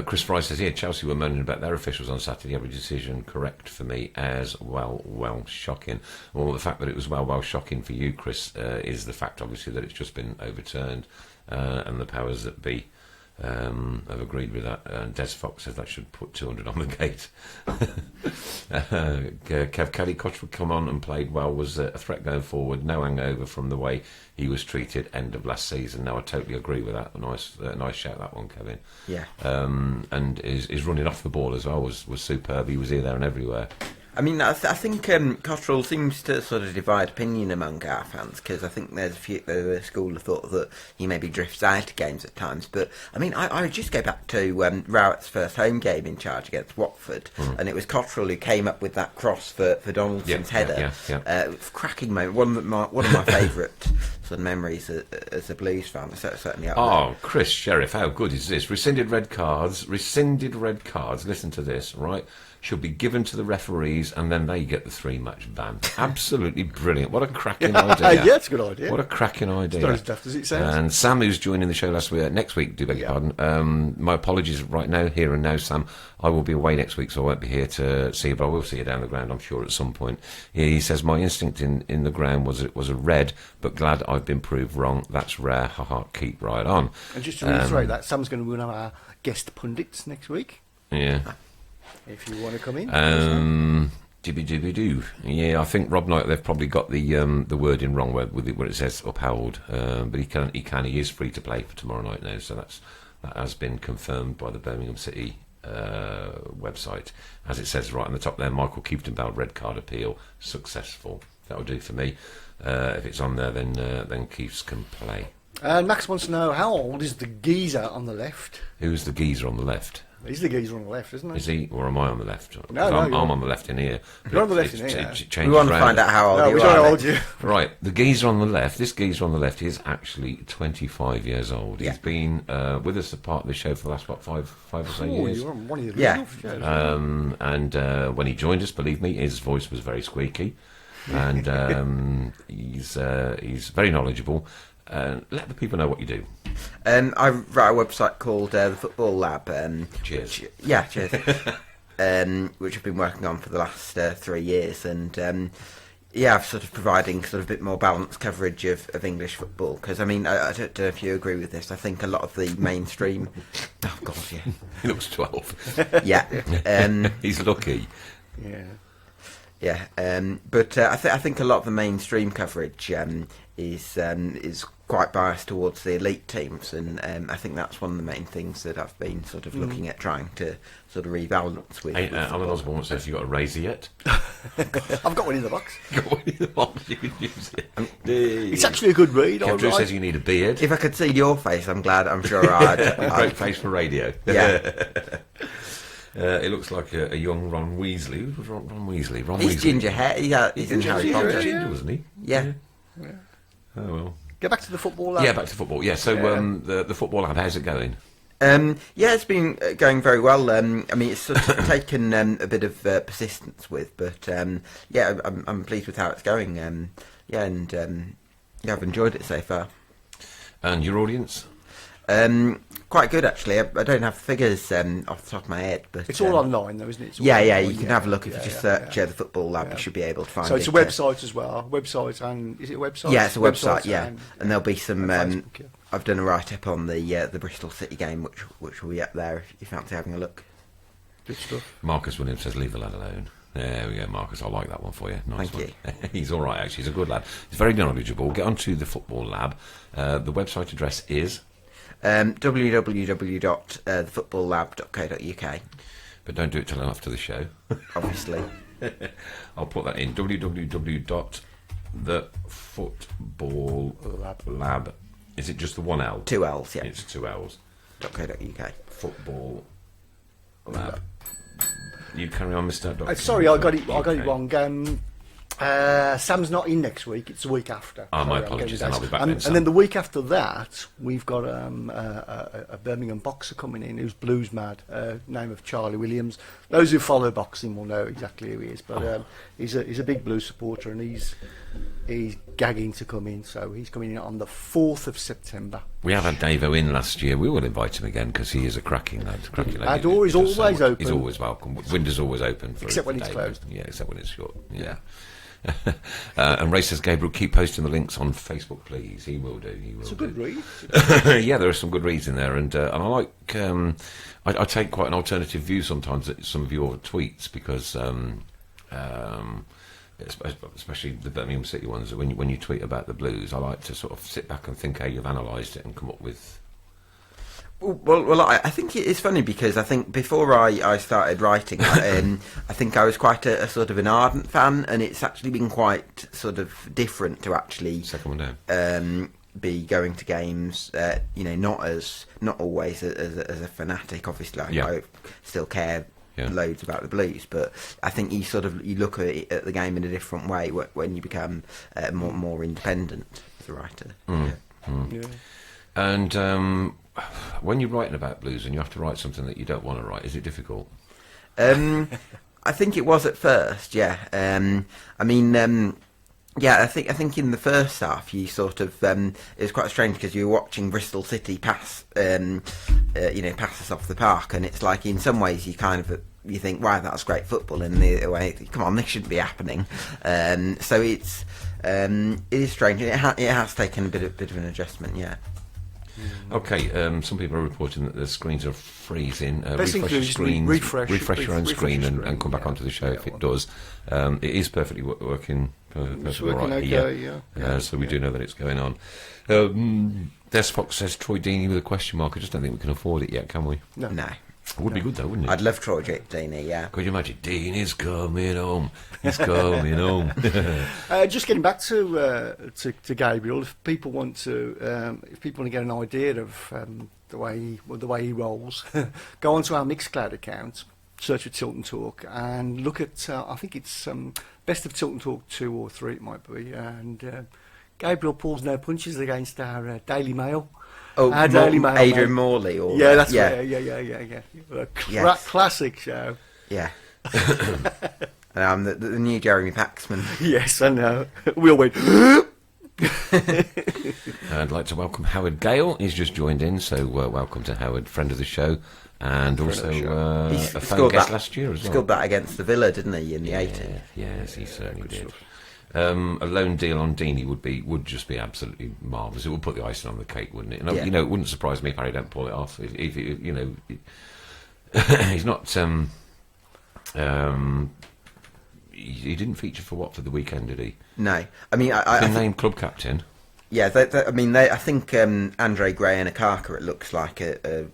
Chris Fry says here, Chelsea were moaning about their officials on Saturday. Every decision correct for me as well shocking. Well, the fact that it was well shocking for you, Chris, is the fact obviously that it's just been overturned, and the powers that be I've agreed with that. Des Fox says that should put 200 on the gate. Kev Kelly, Cottrell come on and played well, was a threat going forward, no hangover from the way he was treated end of last season. No, I totally agree with that. Nice shout, that one, Kevin. Yeah. And his running off the ball as well was superb. He was here, there and everywhere. I mean, I think Cottrell seems to sort of divide opinion among our fans, because I think there's a school of thought that he maybe drifts out of games at times. But, I mean, I would just go back to Rowett's first home game in charge against Watford, and it was Cottrell who came up with that cross for Donaldson's header. Yeah. It was a cracking moment, one of my favourite sort of memories as a Blues fan, certainly up there. Chris Sheriff, how good is this? Rescinded red cards, listen to this, right? Should be given to the referees, and then they get the 3-match ban. Absolutely brilliant. What a cracking idea. Yeah, it's a good idea. What a cracking idea. It's not as daft as it sounds. And Sam, who's joining the show next week, do beg your pardon. My apologies right now, here and now, Sam. I will be away next week, so I won't be here to see you, but I will see you down the ground, I'm sure, at some point. He says, my instinct in the ground was a red, but glad I've been proved wrong. That's rare. Ha, keep right on. And just to reiterate that, Sam's going to be one of our guest pundits next week. Yeah. If you want to come in. Dibby-dibby-doo. Yeah, I think Rob Knight, they've probably got the wording wrong where it says upheld, but he is free to play for tomorrow night now, so that has been confirmed by the Birmingham City website. As it says right on the top there, Michael Keefton-Bell red card appeal successful. That'll do for me. If it's on there, then Keefs can play. Max wants to know, how old is the geezer on the left? Who's the geezer on the left? He's the geezer on the left, isn't he? Is he, or am I on the left? No, I'm on the left in here. You're on the left in here. We want to find out how old you are. How old you. Right, the geezer on the left. This geezer on the left is actually 25 years old. Yeah. He's been with us as part of the show for the last five or so years. You're on one of the shows. And when he joined us, believe me, his voice was very squeaky, and he's very knowledgeable. Let the people know what you do. I write a website called the Football Lab. Cheers. Cheers. Which I've been working on for the last 3 years, and I'm sort of providing sort of a bit more balanced coverage of English football. Because I mean, I don't know if you agree with this. I think a lot of the mainstream. Oh God, yeah. He looks 12. Yeah. He's lucky. Yeah. Yeah, but I think a lot of the mainstream coverage is quite biased towards the elite teams, and I think that's one of the main things that I've been sort of looking at trying to sort of rebalance with. Alan Osborne says, you got a razor yet? I've got one in the box. Got one in the box, you can use it. It's actually a good read. Drew says you need a beard. If I could see your face, I'm sure I'd. Great face for radio. Yeah. It looks like a young Ron Weasley. Who was Ron Weasley? He's ginger hair. He's in Harry Potter. Ginger, wasn't he? Yeah. Oh well. Get back to the Football Lab. Yeah, back to football. Yeah, so the Football Lab, how's it going? It's been going very well. I mean, it's sort of taken a bit of persistence with, but I'm pleased with how it's going. I've enjoyed it so far. And your audience? Quite good, actually. I don't have figures off the top of my head, but it's all online, though, isn't it? It's all online, you can have a look if you just search the Football Lab. You should be able to find it. So it's a website as well. Website, and is it a website? Yeah, it's a website. And there'll be some. Facebook, I've done a write up on the Bristol City game, which will be up there if you fancy having a look. Good stuff. Marcus Williams says, "Leave the lad alone." There we go, Marcus. I like that one for you. Nice. Thank you. He's all right, actually. He's a good lad. He's very knowledgeable. Get onto the Football Lab. The website address is www.thefootballlab.co.uk. But don't do it till after the show. Obviously. I'll put that in. www.thefootballlab. Is it just the one L? 2 L's, yeah. It's 2 L's. .co.uk. Football Lab. You carry on, Mr. Sorry, I got it wrong. Sam's not in next week. It's the week after. My apologies. I'll be back and then the week after that, we've got a Birmingham boxer coming in who's blues mad. Name of Charlie Williams. Those who follow boxing will know exactly who he is. But he's a big blues supporter, and he's gagging to come in. So he's coming in on the 4th of September. We have had Davo in last year. We will invite him again because he is a cracking lad. Our door is always open. He's always welcome. Window's always open. Except when it's closed. Yeah, except when it's shut. Yeah. And Ray says, Gabriel, keep posting the links on Facebook, please. He will do. It's a good read. Yeah, there are some good reads in there, and I like. I take quite an alternative view sometimes at some of your tweets because, especially the Birmingham City ones, when you tweet about the Blues, I like to sort of sit back and think how you've analysed it and come up with. Well, I think it's funny because I think before I started writing, I think I was quite a sort of an ardent fan, and it's actually been quite sort of different to actually second one down. Be going to games. Not always as a fanatic. Obviously, I still care loads about the Blues, but I think you look at the game in a different way when you become more independent as a writer. Yeah. And when you're writing about Blues and you have to write something that you don't want to write, is it difficult? I think it was at first, yeah. I think in the first half you sort of it was quite strange because you were watching Bristol City pass us off the park, and it's like in some ways you think, wow, that's great football, and the other way, come on, this shouldn't be happening. So it is strange. It has taken a bit of an adjustment, yeah. Okay, some people are reporting that the screens are freezing. Refresh your own screen and come back onto the show if it does. It is perfectly working. Perfectly all right here. So we do know that it's going on. Des Fox says Troy Deeney with a question mark. I just don't think we can afford it yet, can we? No. It would be good though, wouldn't it? I'd love Troy Deeney, yeah. Could you imagine? Dean is coming home. He's coming home. Just getting back to Gabriel, if people want to get an idea of the way he rolls, go onto our Mixcloud account, search for Tilton Talk, and look at I think it's Best of Tilton Talk 2 or 3 it might be, and Gabriel pulls no punches against our Daily Mail. Oh, Daily Mail, Adrian Morley, or yeah, that's right. Yeah. Classic show. Yeah. And the new Jeremy Paxman. Yes, I know. We all went. I'd like to welcome Howard Gale. He's just joined in, so welcome to Howard, friend of the show, and also a fan guest last year as well. He scored that against the Villa, didn't he, in the 80s? Yes, he certainly did. A loan deal on Deeney would just be absolutely marvellous. It would put the icing on the cake, wouldn't it? And, it wouldn't surprise me if Harry don't pull it off. If he's not. He didn't feature for Watford the weekend, did he? No, I mean, I been named club captain. Yeah, I think Andre Gray and Akaka, it looks like the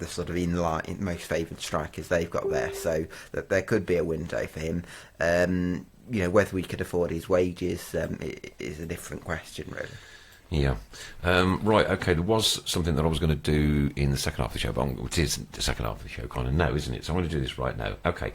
sort of most favoured strikers they've got there. So that there could be a window for him. Whether we could afford his wages is a different question, really. Yeah. Right, okay, there was something that I was going to do in the second half of the show, but it is the second half of the show kind of now, isn't it? So I'm going to do this right now. Okay.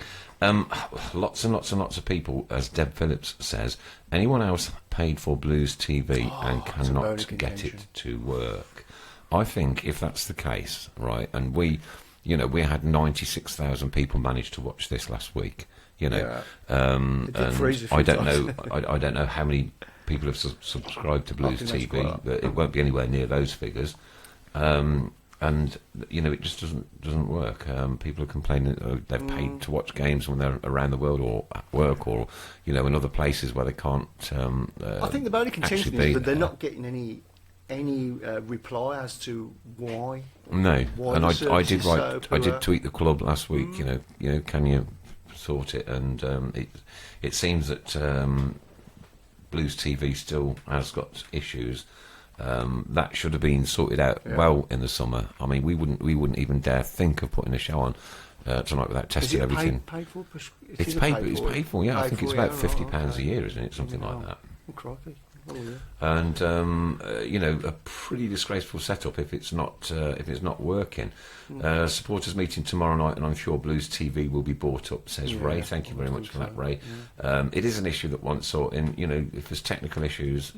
Lots and lots and lots of people, as Deb Phillips says, anyone else paid for Blues TV and cannot get it to work. I think if that's the case, right, and we had 96,000 people manage to watch this last week. And I don't know how many people have subscribed to Blues TV, but it won't be anywhere near those figures. It just doesn't work. People are complaining they've paid to watch games when they're around the world or at work or in other places where they can't. I think the only contention is that they're not getting any reply as to why. No, and I did tweet the club last week. Can you sort it? And it seems that Blues TV still has got issues. That should have been sorted out well in the summer. I mean, we wouldn't even dare think of putting a show on tonight without testing everything. Paid for? It's paid for. Yeah, I think it's about £50 a year, isn't it? Something like that. Oh, crikey. Oh, yeah. And a pretty disgraceful setup if it's not working. Supporters meeting tomorrow night, and I'm sure Blues TV will be bought up. Says Ray. Thank you very much for that, Ray. Yeah. It is an issue that wants sorting. If there's technical issues,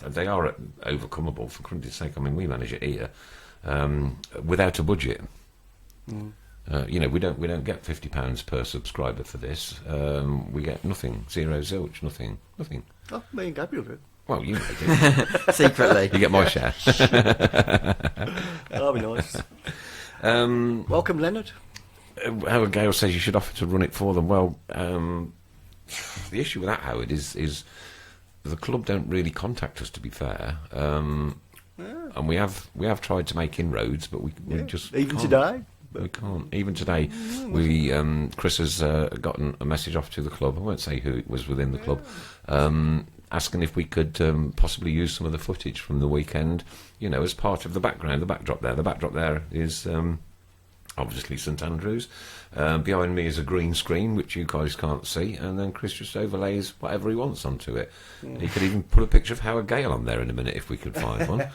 they are overcomable. For goodness' sake, I mean, we manage it here without a budget. We don't get £50 per subscriber for this. We get nothing, zero, zilch, nothing. Oh, me and Gabriel did. Well, you make it. Secretly. You get my share. That'll be nice. Welcome, Leonard. Howard Gale says you should offer to run it for them. Well, the issue with that, Howard, is the club don't really contact us, to be fair. And we have tried to make inroads, but we just even can't. Today. We can't. Even today, we Chris has gotten a message off to the club. I won't say who it was within the club, asking if we could possibly use some of the footage from the weekend, as part of the background, the backdrop there. The backdrop there is obviously St Andrews. Behind me is a green screen, which you guys can't see, and then Chris just overlays whatever he wants onto it. He could even put a picture of Howard Gale on there in a minute if we could find one.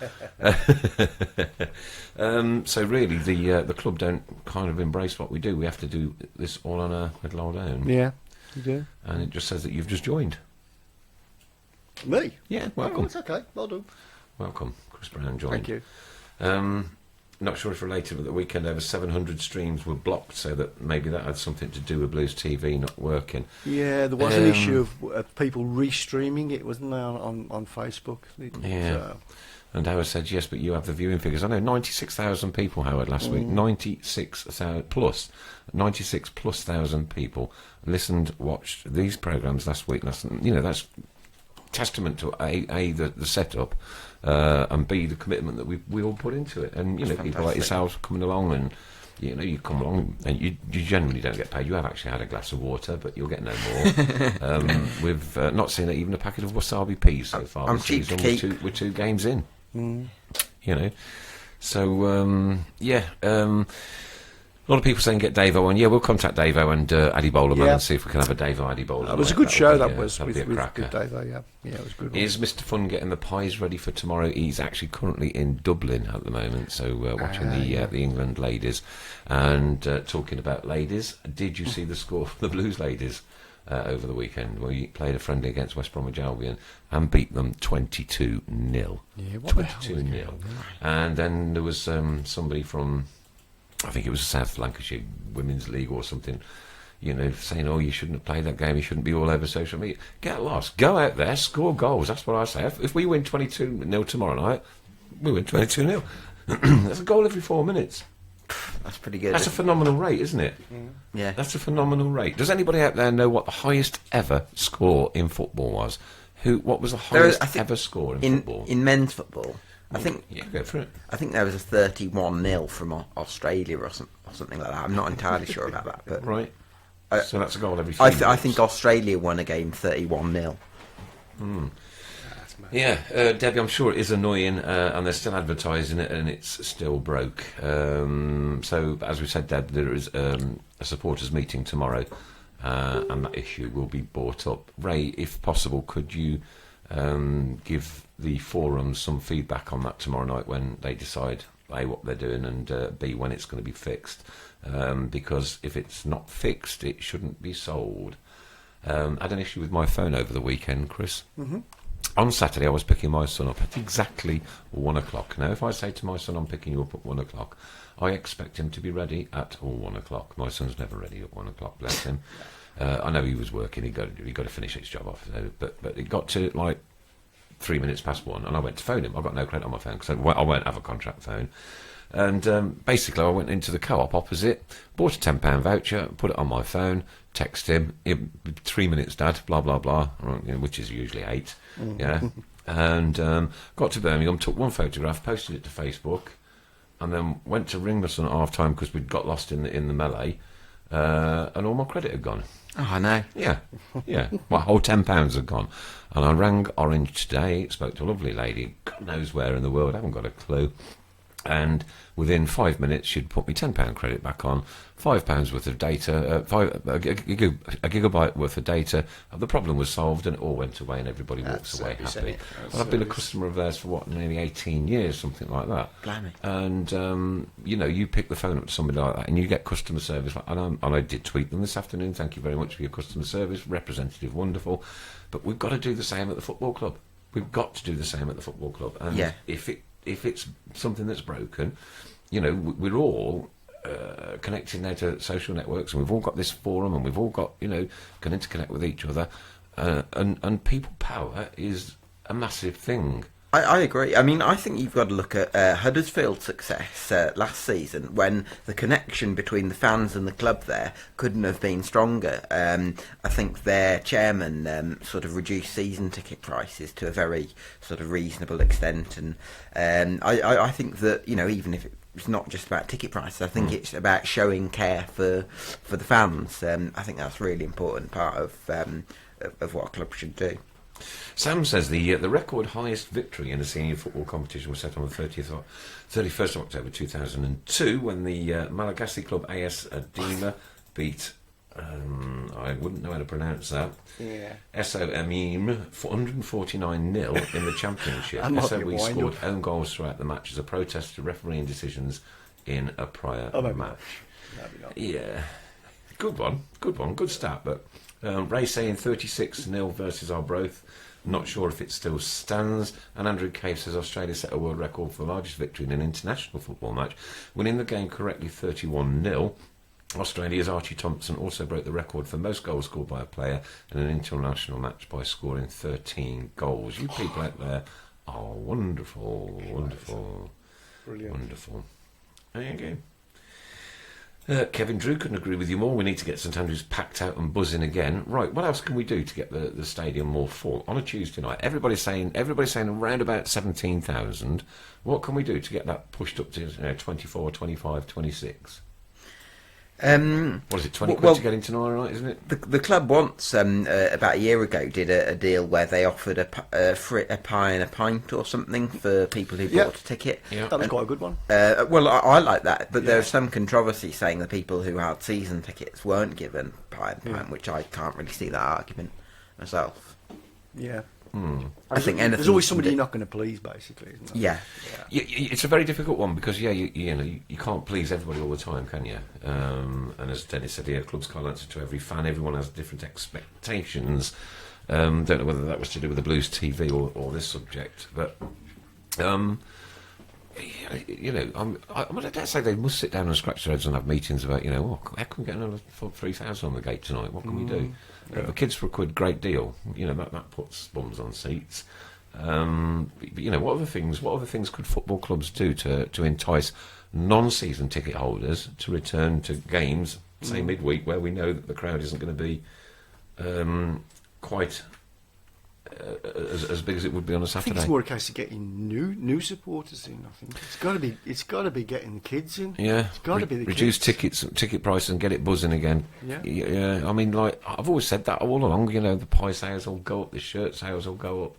So really, the club don't kind of embrace what we do. We have to do this all on our little old own. Yeah, you do. And it just says that you've just joined. Me? Yeah, welcome. Oh, it's okay. Well done. Welcome, Chris Brown joined. Thank you. Not sure if related, but the weekend over 700 streams were blocked, so that maybe that had something to do with Blues TV not working. Yeah, there was an issue of people restreaming it, wasn't there, on Facebook? Yeah. And Howard said, yes, but you have the viewing figures. I know, 96,000 people, Howard, last week. 96,000 plus. 96,000+ people listened, watched these programmes last week. That's testament to A, the setup, and B, the commitment that we all put into it. And people like yourselves coming along, and you come along and you generally don't get paid. You have actually had a glass of water, but you'll get no more. We've not seen even a packet of wasabi peas so far. I'm this cheap to season. keep. We're two games in. So a lot of people saying get Davo on. Yeah, we'll contact Davo and Addy Bowlerman and see if we can have a Davo Addy Bowlerman. It was a good show, that was. That'd be a cracker. Good Davo, yeah, it was good. Is Mr. Fun getting the pies ready for tomorrow? He's actually currently in Dublin at the moment, so watching the England ladies. And talking about ladies, did you see the score for the Blues ladies over the weekend? Well, you played a friendly against West Bromwich Albion and beat them 22-0. Yeah, 22-0. And then there was somebody from, I think it was South Lancashire Women's League or something, saying, oh, you shouldn't have played that game, you shouldn't be all over social media. Get lost. Go out there, score goals. That's what I say. If we win 22-0 tomorrow night, we win 22-0. That's a goal every 4 minutes. That's pretty good. That's a phenomenal rate, isn't it? Yeah. That's a phenomenal rate. Does anybody out there know what the highest ever score in football was? What was the highest ever score in football? In men's football? I think go for it. I think there was a 31-0 from Australia or something like that. I'm not entirely sure about that, but right. So that's a goal every 3 minutes. I think Australia won a game 31-0. Yeah, Debbie, I'm sure it is annoying, and they're still advertising it, and it's still broke. So, as we said, Deb, there is a supporters meeting tomorrow, and that issue will be brought up. Ray, if possible, could you give the forum some feedback on that tomorrow night when they decide A, what they're doing, and B, when it's going to be fixed? Because if it's not fixed, it shouldn't be sold. I had an issue with my phone over the weekend, Chris. On Saturday, I was picking my son up at exactly 1 o'clock. Now, if I say to my son, I'm picking you up at 1 o'clock, I expect him to be ready at 1 o'clock. My son's never ready at 1 o'clock, bless him. I know he was working, he got to finish his job off, but it got to like 3 minutes past 1, and I went to phone him. I got no credit on my phone because I won't have a contract phone. And basically, I went into the co-op opposite, bought a £10 voucher, put it on my phone, text him, 3 minutes, Dad, blah, blah, blah, which is usually 8, and got to Birmingham, took one photograph, posted it to Facebook, and then went to ring my son at half-time because we'd got lost in the melee, and all my credit had gone. Oh, I know. Yeah. My whole £10 had gone. And I rang Orange today, spoke to a lovely lady, God knows where in the world, I haven't got a clue. And within 5 minutes, she'd put me £10 credit back on, £5 worth of data, a gigabyte worth of data. The problem was solved, and it all went away, and everybody walks away happy. And I've been a customer of theirs for nearly 18 years, something like that. Blimey. And you pick the phone up to somebody like that, and you get customer service. And I did tweet them this afternoon. Thank you very much for your customer service, representative, wonderful. But we've got to do the same at the football club. We've got to do the same at the football club. And if it's something that's broken, we're all connecting now to social networks, and we've all got this forum, and we've all got, can interconnect with each other, and people power is a massive thing. I agree. I mean, I think you've got to look at Huddersfield's success last season, when the connection between the fans and the club there couldn't have been stronger. I think their chairman sort of reduced season ticket prices to a very sort of reasonable extent, and I think that, you know, even if it's not just about ticket prices, I think it's about showing care for the fans. I think that's a really important part of what a club should do. Sam says the record highest victory in a senior football competition was set on the 31st of October 2002 when the Malagasy club AS Adema beat, I wouldn't know how to pronounce that, SOMEM 149-0 in the championship. SOE scored own goals throughout the match as a protest to refereeing decisions in a prior match. Yeah, good one, good start, but Ray saying 36-0 versus Arbroath. Not sure if it still stands. And Andrew Cave says Australia set a world record for the largest victory in an international football match, winning the game correctly 31-0. Australia's Archie Thompson also broke the record for most goals scored by a player in an international match by scoring 13 goals. You people out there are wonderful, brilliant, wonderful. There you go. Kevin Drew couldn't agree with you more. We need to get St Andrews packed out and buzzing again. Right, what else can we do to get the stadium more full on a Tuesday night? Everybody's saying around about 17,000. What can we do to get that pushed up to 24, 25, 26? What is it, 20 quid to get into tomorrow night, isn't it? The club once, about a year ago, did a deal where they offered a pie and a pint or something for people who bought a ticket. Yeah. That was quite a good one. Well, I like that, but there's some controversy saying the people who had season tickets weren't given pie and pint, which I can't really see that argument myself. Yeah. I think anything. There's always somebody you're not going to please, basically, isn't there? Yeah. It's a very difficult one because you can't please everybody all the time, can you? And as Dennis said here, clubs can't answer to every fan. Everyone has different expectations. Don't know whether that was to do with the Blues TV or this subject, but I dare say they must sit down and scratch their heads and have meetings about, how can we get another 3,000 on the gate tonight? What can we do? The kids for a quid, great deal. That puts bums on seats. But what other things could football clubs do to entice non-season ticket holders to return to games, say midweek, where we know that the crowd isn't going to be quite as big as it would be on a Saturday? I think it's more a case of getting new supporters in. I think it's got to be getting the kids in. Yeah, it's got to be the reduce kids. ticket prices and get it buzzing again. Yeah. I mean, like I've always said that all along. The pie sales will go up, the shirt sales will go up.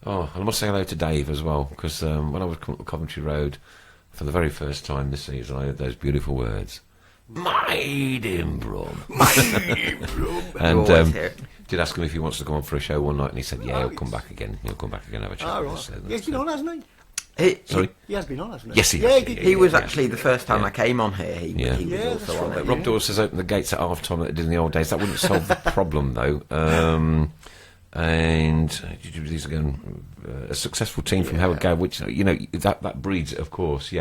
I must say hello to Dave as well, because when I was coming up Coventry Road for the very first time this season, I heard those beautiful words. Made in Brum. And did ask him if he wants to come on for a show one night, and he said, he'll come back again. He'll come back again and have a chat. Oh, right. He's been on, hasn't he? Sorry? He has been on, hasn't he? Yes, he has. He was actually the first time I came on here. He was also on it. Rob Dawes says open the gates at half time that it did in the old days. That wouldn't solve the problem, though. And these again, a successful team from Howard Gow, which that breeds it, of course.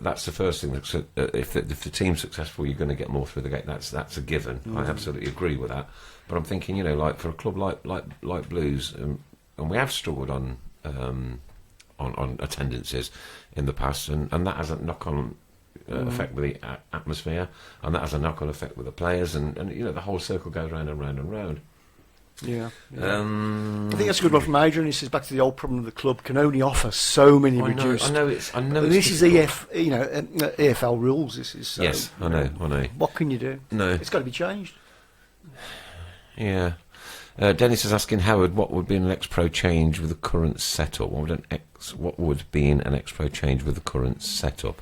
That's the first thing. If the team's successful, you're going to get more through the gate. That's a given. I absolutely agree with that. But I'm thinking, like for a club like Blues, and we have struggled on attendances in the past, and that has a knock-on effect with the atmosphere, and that has a knock-on effect with the players, and the whole circle goes round and round and round. Yeah. I think that's a good one from Adrian. He says back to the old problem: the club can only offer so many reduced. I know it's. This is EFL rules. This is. Yes, I know. What can you do? No, it's got to be changed. Yeah. Dennis is asking Howard what would be an ex-pro change with the current setup. What would be an ex-pro change with the current setup?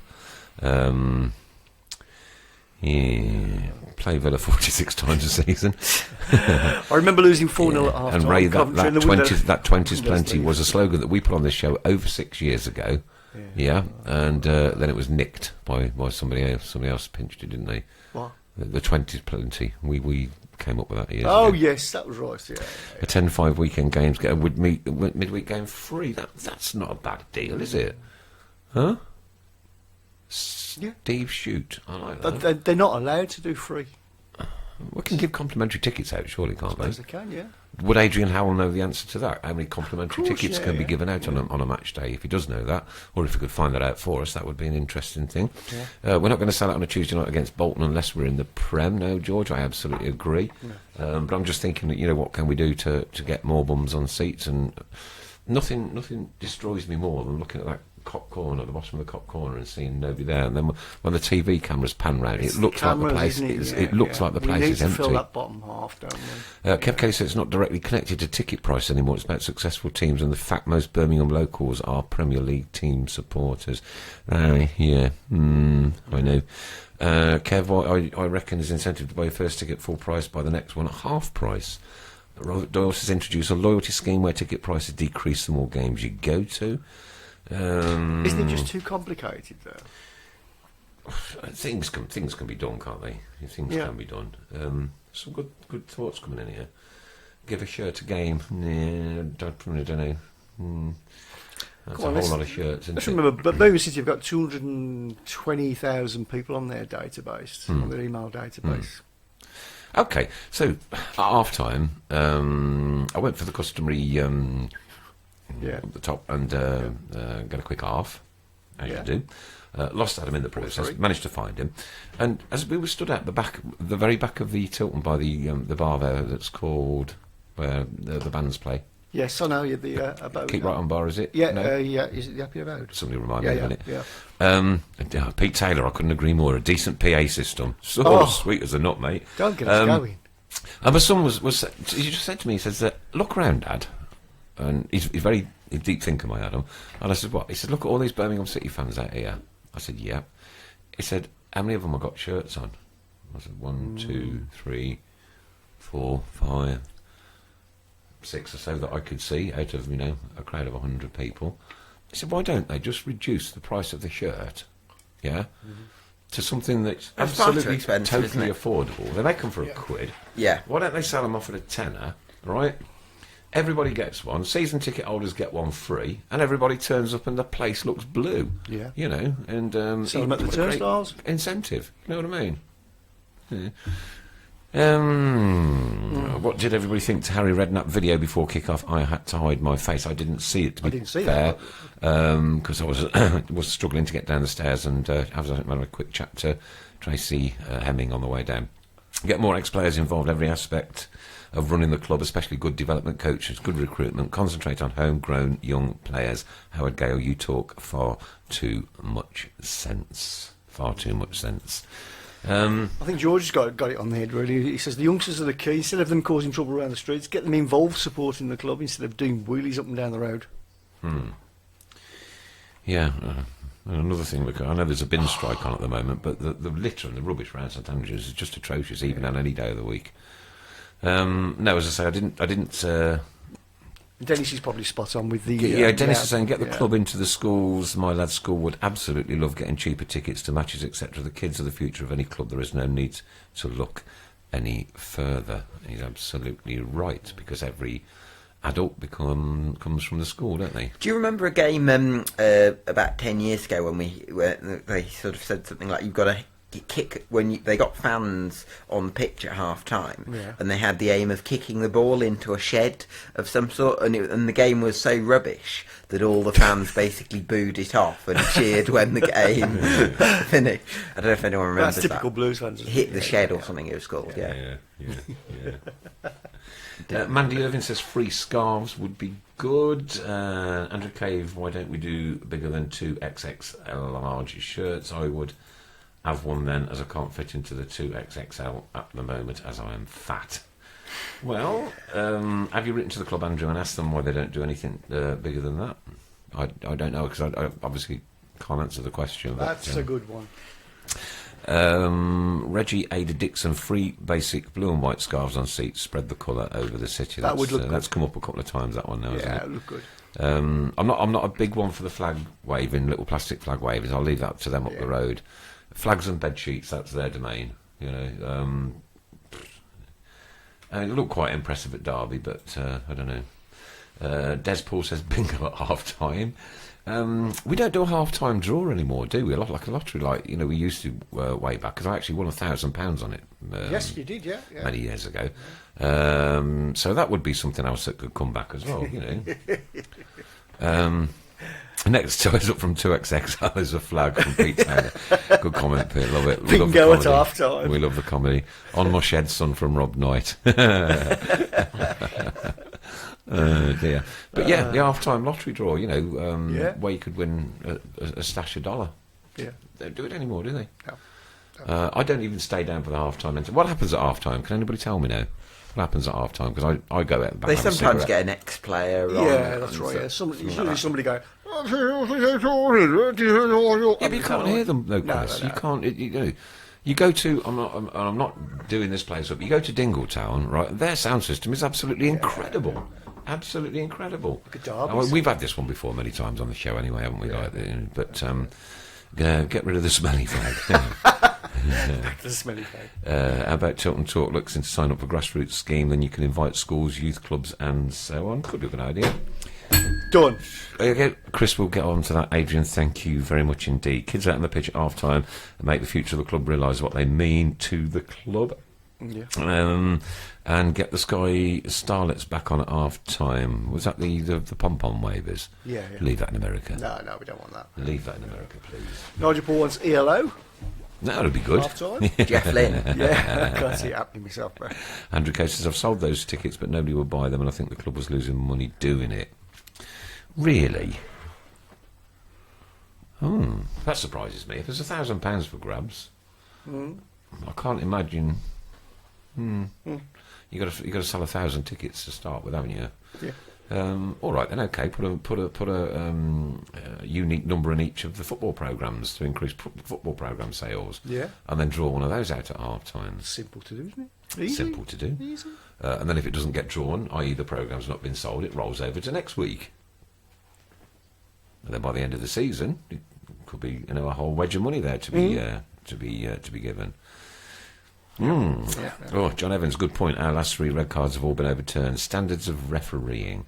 Play Villa 46 times a season. I remember losing 4-0 at half time. And Ray, that 20's plenty was a slogan that we put on this show over 6 years ago. Yeah, and then it was nicked by somebody else. Somebody else pinched it, didn't they? What? The 20's plenty. We came up with that years ago. Oh yes, that was right. Yeah. A 10-5 weekend games get a midweek game free. That's not a bad deal, is it? Huh? Steve Shoot. I like that. They're not allowed to do free. We can give complimentary tickets out, surely, can't we? I suppose they can, yeah. Would Adrian Howell know the answer to that? How many complimentary Of course, tickets yeah, can be yeah. given out on a match day? If he does know that, or if he could find that out for us, that would be an interesting thing. Yeah. We're not going to sell out on a Tuesday night against Bolton unless we're in the Prem. No, George, I absolutely agree. No. But I'm just thinking that, what can we do to get more bums on seats? And nothing destroys me more than looking at that cop corner, the bottom of the cop corner, and seeing nobody there. And then when the TV cameras pan round, it looks like the place. It looks like the place is empty. We need to fill that bottom half, don't we? Kev Kelly says it's not directly connected to ticket price anymore. It's about successful teams, and the fact most Birmingham locals are Premier League team supporters. I know. Kev, I reckon there's incentive to buy your first ticket full price, by the next one at half price. Robert Doyle has introduced a loyalty scheme where ticket prices decrease the more games you go to. Isn't it just too complicated, though? Things can be done, can't they? Things can be done. Some good thoughts coming in here. Give a shirt a game. I don't know. That's a whole lot of shirts. Let's remember, but Birmingham City have got 220,000 people on their database, on their email database. Okay, so at half time, I went for the customary at the top and get a quick half, as you do. Lost Adam in the process, managed to find him, and as we were stood at the very back of the Tilton by the bar there that's called where the bands play. Yes, I know. The abode. Keep Right On Bar, is it? Yeah, No? Is it the Happy Abode? Somebody remind me of it. Yeah. Pete Taylor, I couldn't agree more. A decent PA system, sweet as a nut, mate. Don't get us going. And my son was he just said to me, he says, "Look around, Dad," and he's very deep thinker, my Adam. And I said, "What?" He said, "Look at all these Birmingham City fans out here." I said, "Yeah." He said, "How many of them have got shirts on?" I said, 1, 2, 3, 4, 5, 6 or so that I could see out of a crowd of 100 people. He said, "Why don't they just reduce the price of the shirt, to something that's absolutely totally affordable? They make them for £1. Yeah. Why don't they sell them off at a tenner, right? Everybody gets one. Season ticket holders get one free, and everybody turns up, and the place looks blue. Yeah. And sell them at the turnstiles. Incentive. You know what I mean? Yeah. What did everybody think to Harry Redknapp video before kick-off? I had to hide my face. I didn't see it, to be fair, because I was struggling to get down the stairs, and I had a quick chat to Tracy Hemming on the way down. Get more ex-players involved every aspect of running the club, especially good development coaches, good recruitment, concentrate on homegrown young players. Howard Gale, you talk far too much sense. Far too much sense. I think George has got it on the head, really. He says the youngsters are the key. Instead of them causing trouble around the streets, get them involved supporting the club instead of doing wheelies up and down the road. Yeah. Another thing, look, I know there's a bin strike on at the moment, but the litter and the rubbish around St Andrews is just atrocious, even on any day of the week. No, as I say, I didn't. Dennis is probably spot on with the... Dennis is saying get the club into the schools. My lad's school would absolutely love getting cheaper tickets to matches, etc. The kids are the future of any club. There is no need to look any further. He's absolutely right, because every adult comes from the school, don't they? Do you remember a game about 10 years ago when they sort of said something like, you've got to kick when they got fans on the pitch at half time, and they had the aim of kicking the ball into a shed of some sort, and the game was so rubbish that all the fans basically booed it off and cheered when the game finished. I don't know if anyone remembers that. That's typical Blues fans. Hit the shed or something it was called. Yeah. Mandy Irving says free scarves would be good. Andrew Cave, why don't we do bigger than 2XXL large shirts? I would have one then, as I can't fit into the 2XXL at the moment, as I am fat. Well, have you written to the club, Andrew, and asked them why they don't do anything bigger than that? I don't know, because I obviously can't answer the question. That's a good one. Reggie Ada Dixon, free basic blue and white scarves on seats, spread the colour over the city. That would look good. That's come up a couple of times, that one now, isn't it? Yeah, it would look good. I'm not a big one for the flag waving, little plastic flag wavers. I'll leave that to them up the road. Flags and bed sheets, that's their domain. It looked quite impressive at Derby, but I don't know. Des Paul says bingo at half-time. We don't do a half-time draw anymore, do we? A lot like a lottery, like we used to way back. Because I actually won £1,000 on it. Yes, you did, yeah. Many years ago. So that would be something else that could come back as well. Next choice up from 2XX is a flag from Pete Taylor. Good comment, Pete. Love it. Bingo at half time. We love the comedy. On my shed, son from Rob Knight. Oh dear. But the half-time lottery draw, where you could win a stash of $1. Yeah. They don't do it anymore, do they? No. I don't even stay down for the half-time. What happens at half-time? Can anybody tell me now? What happens at half-time? Because I go out. They sometimes get an ex-player on. Yeah, that's right. Yeah. Usually somebody going. Yeah, but you can't hear them, though, Chris. No. You can't. You go to. I'm not doing this place up. You go to Dingletown, right? Their sound system is absolutely incredible. Absolutely incredible. We've had this one before many times on the show, anyway, haven't we? Yeah. But get rid of the smelly flag. Back to the smelly flag. How about Tilton Talk looks into sign up for grassroots scheme? Then you can invite schools, youth clubs, and so on. Could be a good idea. Done. Okay, Chris, we'll get on to that. Adrian, thank you very much indeed. Kids out on the pitch at half time and make the future of the club realise what they mean to the club. Yeah. And get the Sky Starlets back on at half time. Was that the pom-pom wavers? Yeah. Leave that in America. No, we don't want that. Leave that in America, please. Nigel Paul wants ELO. That would be good. Half time. Jeff Lynne. Yeah, I can't see it happening myself, bro. Andrew Case says, I've sold those tickets, but nobody will buy them, and I think the club was losing money doing it. Really? That surprises me. If there's £1,000 for grabs, I can't imagine. You got to sell 1,000 tickets to start with, haven't you? Yeah. All right then. Okay. Put a unique number in each of the football programmes to increase football programme sales. Yeah. And then draw one of those out at half time. Simple to do, isn't it? Easy. Simple to do. Easy. And then if it doesn't get drawn, i.e. the programme's not been sold, it rolls over to next week. And then by the end of the season, it could be a whole wedge of money there to be given. Yeah. Oh, John Evans, good point. Our last 3 red cards have all been overturned. Standards of refereeing.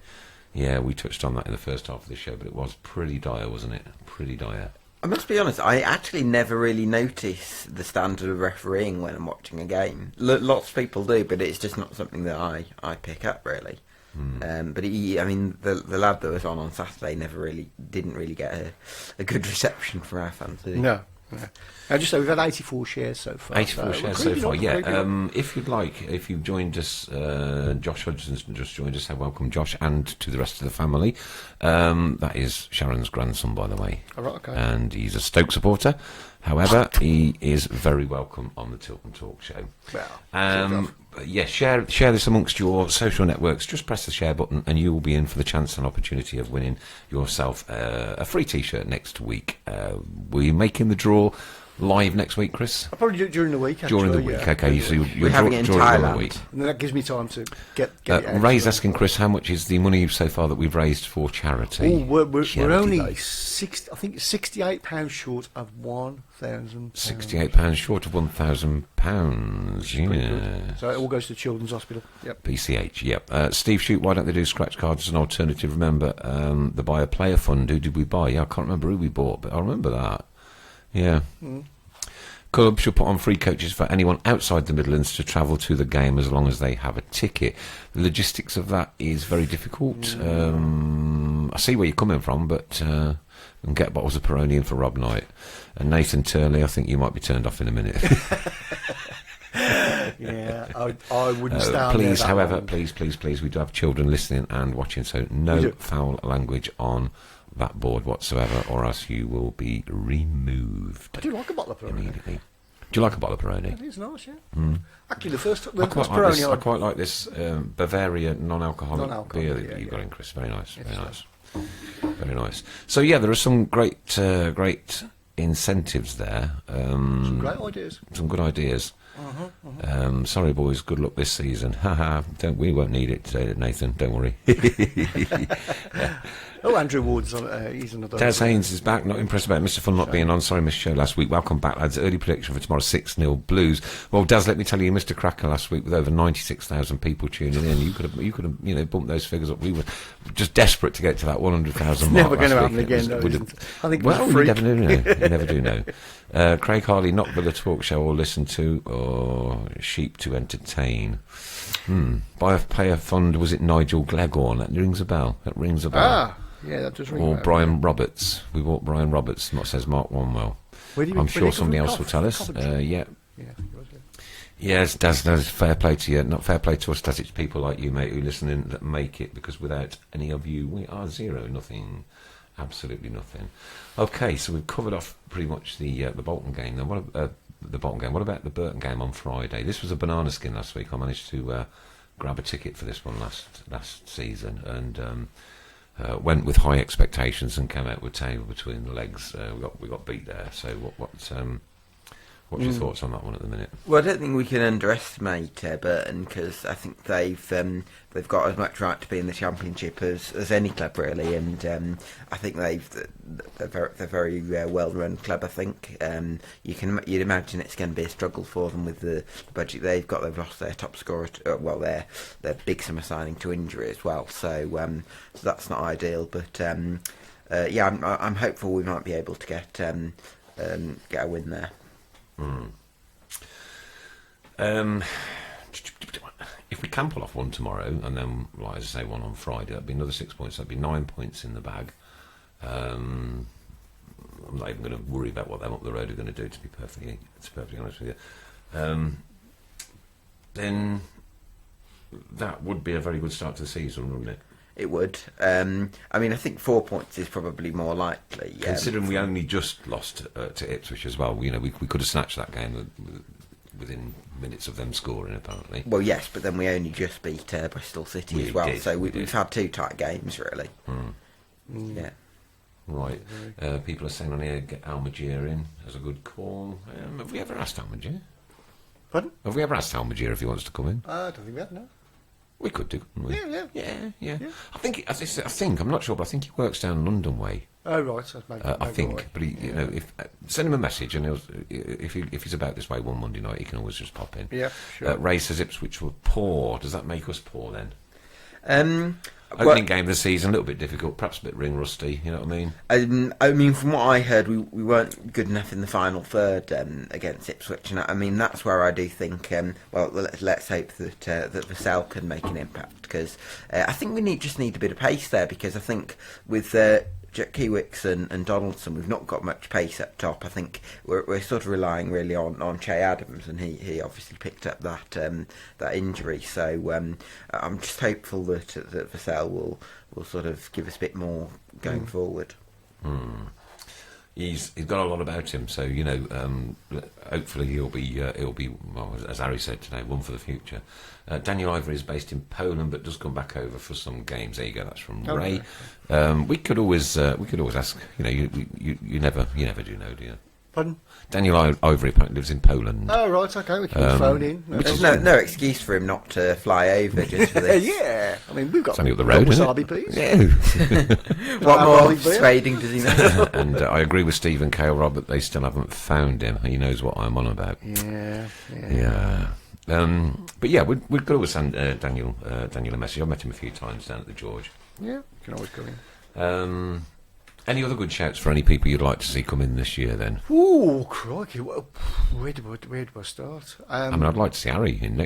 Yeah, we touched on that in the first half of the show, but it was pretty dire, wasn't it? Pretty dire. I must be honest, I actually never really notice the standard of refereeing when I'm watching a game. Lots of people do, but it's just not something that I pick up, really. But the lad that was on Saturday didn't really get a good reception from our fans, did he? No. Just so we've had 84 shares so far. 84 shares so far, yeah. If you'd like, if you've joined us, Josh Hudson's just joined us, so welcome, Josh, and to the rest of the family. That is Sharon's grandson, by the way. All right, okay. And he's a Stoke supporter. However, he is very welcome on the Tilton Talk show. Well, share this amongst your social networks. Just press the share button and you will be in for the chance and opportunity of winning yourself a free T-shirt next week. We're making the draw live next week, Chris? I'll probably do it during the week, actually. During the week, okay. So you're having it in Thailand. Week. And then that gives me time to get it out. Ray's asking, Chris, how much is the money so far that we've raised for charity? We're only £68 short of £1,000. £68 short of £1,000. Yeah. So it all goes to Children's Hospital. Yep. PCH, yep. Steve Shoot, why don't they do scratch cards as an alternative? Remember the buyer player fund? Who did we buy? Yeah, I can't remember who we bought, but I remember that. Yeah. Club should put on free coaches for anyone outside the Midlands to travel to the game as long as they have a ticket. The logistics of that is very difficult. I see where you're coming from, but and get bottles of Peroni in for Rob Knight. And Nathan Turley, I think you might be turned off in a minute. Yeah, I wouldn't stand please, there however, long. please, we do have children listening and watching, so no foul language on that board whatsoever, or else you will be removed. I do like a bottle of Peroni. Immediately. Do you like a bottle of Peroni? It is nice, yeah. Actually, the first I quite like this Bavaria non-alcoholic beer that you've got in, Chris. Very nice, very nice. Very nice. So yeah, there are some great incentives there. Some great ideas. Some good ideas. Sorry, boys. Good luck this season. Haha. We won't need it, Nathan. Don't worry. Yeah. Oh, Andrew Ward's on. He's another. Des Haynes is back. Not impressed about Mr. Fun not being on. Sorry, missed show last week. Welcome back, lads. Early prediction for tomorrow: 6-0 Blues. Well, Des, let me tell you, Mr. Cracker last week with over 96,000 people tuning in. You could have, bumped those figures up. We were just desperate to get to that 100,000 mark. Never going to happen again, though. I think. Well, you never do know. You never do know. Craig Harley, not Villa Talk Show or listen to, or sheep to entertain. Buy a player fund. Was it Nigel Glegorn? That rings a bell. Yeah, that does ring. Or Brian Roberts. We bought Brian Roberts. Not says Mark Wanwell. I'm sure somebody else will tell us. Yeah. Yes, Daz, fair play to you. Not fair play to us, Daz. It's people like you, mate, who listen in that make it. Because without any of you, we are zero, nothing, absolutely nothing. Okay, so we've covered off pretty much the Bolton game. Then the Bolton game. What about the Burton game on Friday? This was a banana skin last week. I managed to grab a ticket for this one last season and. Went with high expectations and came out with tail between the legs. We got beat there. So what's your thoughts on that one at the minute? Well, I don't think we can underestimate Burton because I think they've got as much right to be in the Championship as any club really, and I think they're very well-run club. I think you'd imagine it's going to be a struggle for them with the budget they've got. They've lost their top scorer, their big summer signing to injury as well. So that's not ideal. But I'm hopeful we might be able to get a win there. If we can pull off one tomorrow and then, like as I say, one on Friday, that'd be another 6 points. That'd be 9 points in the bag. I'm not even going to worry about what them up the road are going to do. To be perfectly honest with you, then that would be a very good start to the season, wouldn't it? It would. I think 4 points is probably more likely. Considering we only just lost to Ipswich as well, we could have snatched that game within minutes of them scoring, apparently. Well, yes, but then we only just beat Bristol City as well, so we've had two tight games, really. Yeah. Right. People are saying on here, get Almagier in as a good call. Have we ever asked Almagier? Pardon? Have we ever asked Almagier if he wants to come in? I don't think we have, no. We could do, couldn't we? Yeah. I think I'm not sure, but I think he works down London way. Oh right, so maybe I think, right. but if send him a message, and if he's about this way one Monday night, he can always just pop in. Yeah, sure. Ray says Ipswich were poor. Does that make us poor then? Opening game of the season, a little bit difficult, perhaps a bit ring rusty. You know what I mean? From what I heard, we weren't good enough in the final third against Ipswich, and that's where I do think. Let's hope that Vassell can make an impact because I think we just need a bit of pace there because I think with Jack Kiewicz and Donaldson, we've not got much pace up top. I think we're sort of relying really on Che Adams, and he obviously picked up that injury. So I'm just hopeful that Vassell will sort of give us a bit more going forward. He's got a lot about him, so hopefully he'll be well, as Harry said today, one for the future. Daniel Ivory is based in Poland, but does come back over for some games. There you go. That's from Ray. We could always ask. You never do know, do you? Pardon? Daniel Ivory apparently lives in Poland. Oh right, okay. We can phone in. There's no excuse for him not to fly over just for this. Yeah, I mean we've got something up the road, isn't it? Please. Yeah. What more persuading does he know? And I agree with Stephen Cale, Robert. They still haven't found him. He knows what I'm on about. Yeah. But yeah, we could always send Daniel a message. I've met him a few times down at the George. Yeah, you can always go in. Any other good shouts for any people you'd like to see come in this year then? Ooh, crikey. Where do I start? I'd like to see Harry in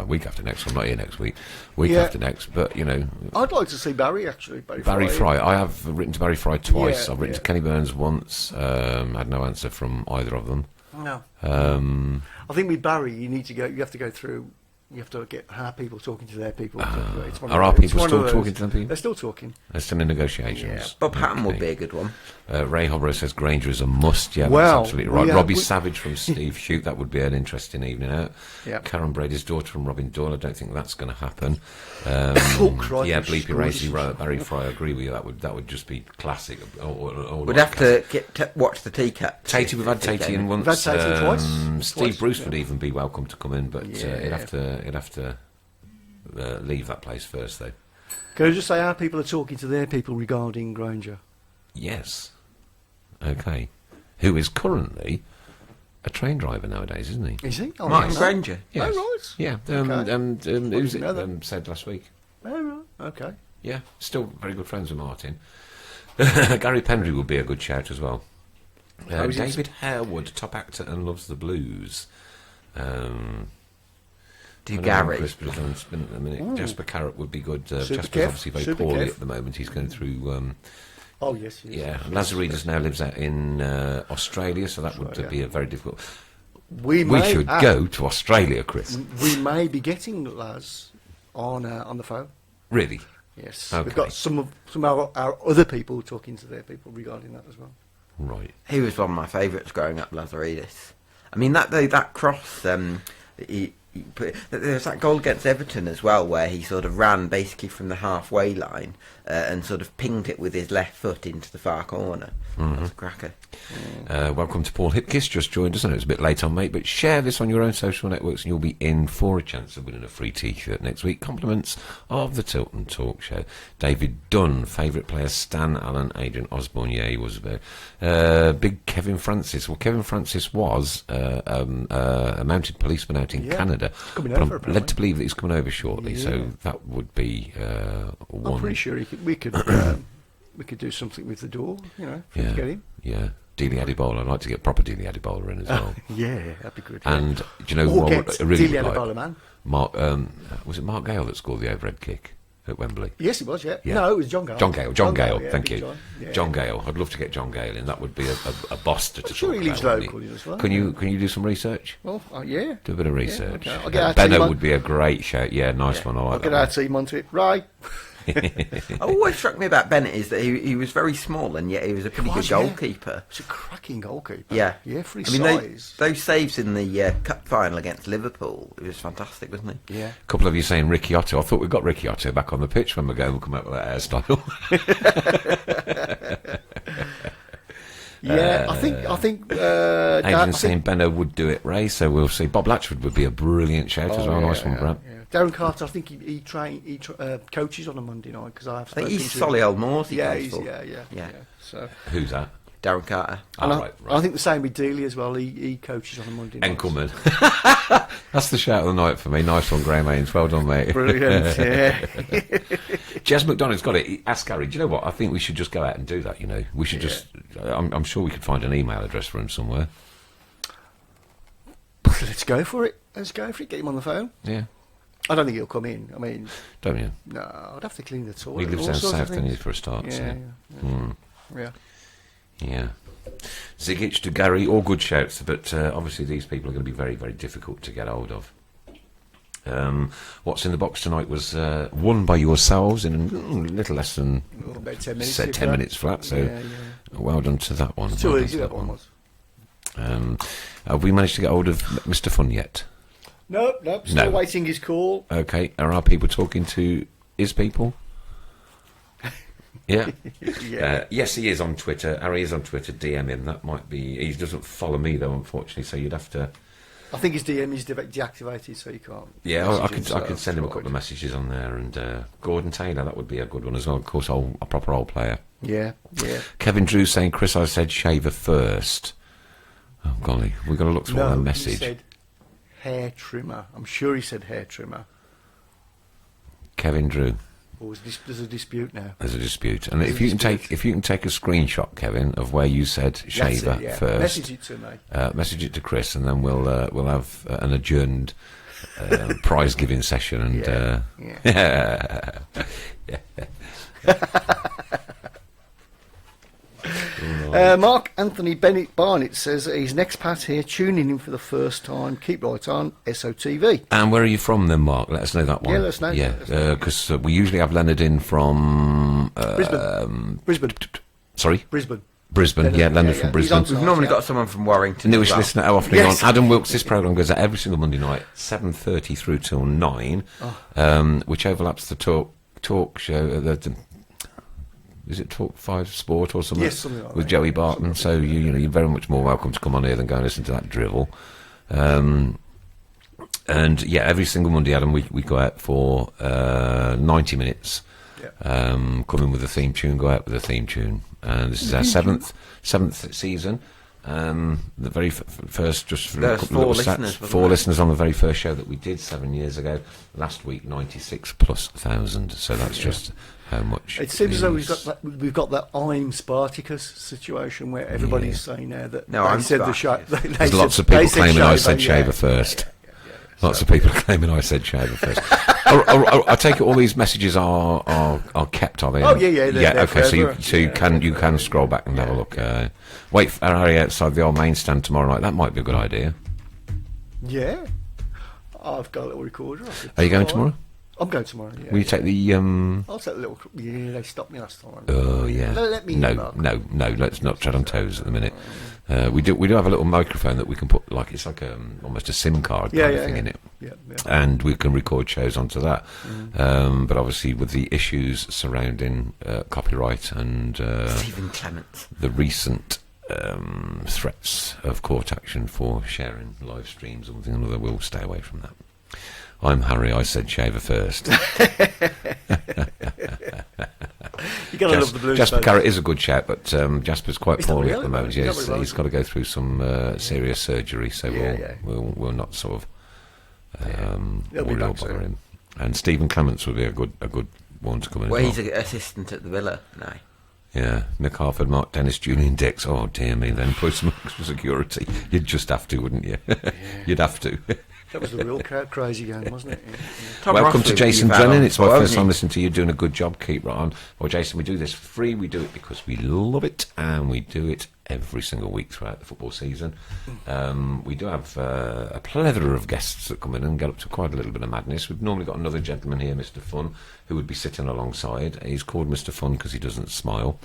week after next. I'm not here next week. After next, but I'd like to see Barry actually. Barry Fry. I have written to Barry Fry twice. Yeah, I've written to Kenny Burns once. Had no answer from either of them. No. I think with Barry, you have to go through You have to get our people talking to their people. Are our people still talking to them people? They're still talking. They're still in negotiations. Yeah. Bob Hatton would be a good one. Ray Hobro says Granger is a must. Yeah, Well, that's absolutely right. Robbie Savage from Steve Shoot. That would be an interesting evening out. Yeah. Karen Brady's daughter from Robin Doyle. I don't think that's going to happen. Oh, crikey, yeah, Bleepy Racy, gorgeous. Barry Fry. I agree with you. That would just be classic. We'd have to watch the Teacup. Tatey, we've had Tatey in once. We've had Tatey twice. Steve Bruce would even be welcome to come in, but he'd have to leave that place first, though. Can I just say our people are talking to their people regarding Granger? Yes. Okay. Who is currently a train driver nowadays, isn't he? Is he? Oh, Martin yes. Granger. Yes. Oh, right. Yeah. Okay. Who's know that. it said last week? Oh, right. Okay. Yeah. Still very good friends with Martin. Gary Pendry would be a good shout as well. David Harewood, top actor and loves the blues. Gary. Jasper Carrot would be good. Jasper's Kev. obviously very Super poorly Kev. at the moment. He's going through. Oh, yes. Yes. Yeah, Lazaridis now lives out in Australia, so that would be a very difficult. We should go to Australia, Chris. We may be getting Laz on the phone. Really? Yes. Okay. We've got some of our other people talking to their people regarding that as well. Right. He was one of my favourites growing up, Lazaridis. I mean, that cross. There's that goal against Everton as well, where he sort of ran basically from the halfway line and sort of pinged it with his left foot into the far corner. That's a cracker. Welcome to Paul Hipkiss, just joined us. I know it's a bit late on, mate, but share this on your own social networks and you'll be in for a chance of winning a free T-shirt next week. Compliments of the Tilton Talk Show. David Dunn, favourite player Stan Allen, Adrian Osborne, yeah, he was big Kevin Francis. Well, Kevin Francis was a mounted policeman out in Canada, coming but over, I'm led to believe that he's coming over shortly, so that would be one. I'm pretty sure we could do something with the door, if we could get him. Yeah, Dealey Adebola. I'd like to get proper Dealey Adebola in as well. Yeah, that'd be good. And do you know Or what get I really Dealey would like? Adebola, man. Mark, was it Mark Gale that scored the overhead kick at Wembley? Yes, it was. Yeah. No, it was John Gale. John Gale. Yeah, Thank Big you. John. Yeah. John Gale. I'd love to get John Gale in. That would be a boster to sure talk he lives about, wouldn't locally as well. Can you do some research? Well, yeah. Do a bit of research. Okay. I'll get our Benno team on. would be a great shout. Yeah, nice one. I like I'll get that our one. team onto it. Right. What always struck me about Bennett is that he was very small and yet he was a pretty good goalkeeper. He's a cracking goalkeeper. Yeah. Yeah, for his size. size. Those saves in the cup final against Liverpool, it was fantastic, wasn't he? Yeah. A couple of you saying Ricky Otto. I thought we got Ricky Otto back on the pitch when we're going to come out with that hairstyle. Yeah, I think. Adrian's saying Benno would do it, Ray. So we'll see. Bob Latchford would be a brilliant shout as well. Nice one, Brad. Yeah. Darren Carter, I think he coaches on a Monday night because I think he's Solihull Moors. Yeah, yeah. So who's that? Darren Carter. And right. I think the same with Dealey as well. He coaches on a Monday night. Enkelman. That's the shout of the night for me. Nice one, Graham Haynes. Well done, mate. Brilliant. Yeah. Jez McDonald's got it. Ask Gary. Do you know what? I think we should just go out and do that. We should just. I'm sure we could find an email address for him somewhere. Let's go for it. Get him on the phone. Yeah. I don't think he'll come in. I mean, don't you? No, I'd have to clean the toilet. He lives down south, doesn't he, for a start? Yeah. Zigic to Gary, all good shouts, but obviously these people are going to be very, very difficult to get hold of. What's in the box tonight was won by yourselves in a little less than about 10 minutes. 10 minutes flat, so well done to that one. It's too easy, that one was. Have we managed to get hold of Mr. Fun yet? Nope, still waiting his call. Okay, are our people talking to his people? Yeah. Yes, he is on Twitter. Harry is on Twitter. DM him. That might be. He doesn't follow me though, unfortunately. So you'd have to. I think his DM is deactivated, so you can't. Yeah, I could send him a couple of messages on there, and Gordon Taylor, that would be a good one as well. Of course, a proper old player. Yeah. Kevin Drew saying, Chris, I said shaver first. Oh golly, we've got to look through the message. He said hair trimmer. I'm sure he said hair trimmer. Kevin Drew. Or there's a dispute now. There's a dispute, and if you can take a screenshot, Kevin, of where you said shaver first, message it to me. Message it to Chris, and then we'll have an adjourned prize giving session. And Mark Anthony Bennett Barnett says he's an expat here, tuning in for the first time. Keep right on, SOTV. And where are you from then, Mark? Let us know that one. Yeah, let us know. Yeah, because we usually have Leonard in from... Brisbane. Sorry? Brisbane. Brisbane, Leonard from Brisbane. We've normally got someone from Warrington. Newish listener, how often are you on? Adam Wilkes, this programme goes out every single Monday night, 7:30 through till 9, which overlaps the talk show, is it Talk 5 Sport or something? Yes, something like with that. Joey Barton. So you're very much more welcome to come on here than go and listen to that drivel. And every single Monday, Adam, we go out for 90 minutes. Come in with a theme tune, go out with a theme tune. And this is our seventh season. The very first, just for a couple of stats, 4 listeners on the very first show that we did 7 years ago. Last week, 96,000+. So that's just how much. It seems as though we've got that I'm Spartacus situation where everybody's saying now that I'm said the Spartacus. show. There's lots of people claiming I said Shaver first. Lots of people are claiming I said Shaver first. I take it all these messages are kept, are they? Oh yeah. Okay, so you can scroll back and have a look. Wait for Harry outside the old main stand tomorrow night. That might be a good idea. Yeah, I've got a little recorder. Are you going tomorrow? I'm going tomorrow. Yeah. Will you take the? I'll take the little. Yeah, they stopped me last time. Oh yeah. Let me. No. Let's not tread on toes at the minute. We do have a little microphone that we can put, like it's like almost a SIM card kind of thing in it. Yeah. And we can record shows onto that. But obviously with the issues surrounding copyright and Stephen Clements, the recent threats of court action for sharing live streams or something or another, we'll stay away from that. I'm Harry, I said Shaver first. You gotta love the blues. Jasper Carrot is a good shout, but Jasper's quite poorly at the moment. Really Yes, he's got to go through some serious surgery, so we'll not sort of worry or bother him. And Stephen Clements would be a good one to come in. Well, he's an assistant at the Villa now. Yeah, Nick Harford, Mark Dennis, Julian Dix. Oh dear me, then employ some extra security. You'd just have to, wouldn't you? You'd have to. That was the real crazy game, wasn't it? Yeah. Welcome to Jason Drennan. It's my first time listening to you, doing a good job. Keep right on. Well, Jason, we do this for free. We do it because we love it, and we do it every single week throughout the football season. We do have a plethora of guests that come in and get up to quite a little bit of madness. We've normally got another gentleman here, Mr. Fun, who would be sitting alongside. He's called Mr. Fun because he doesn't smile.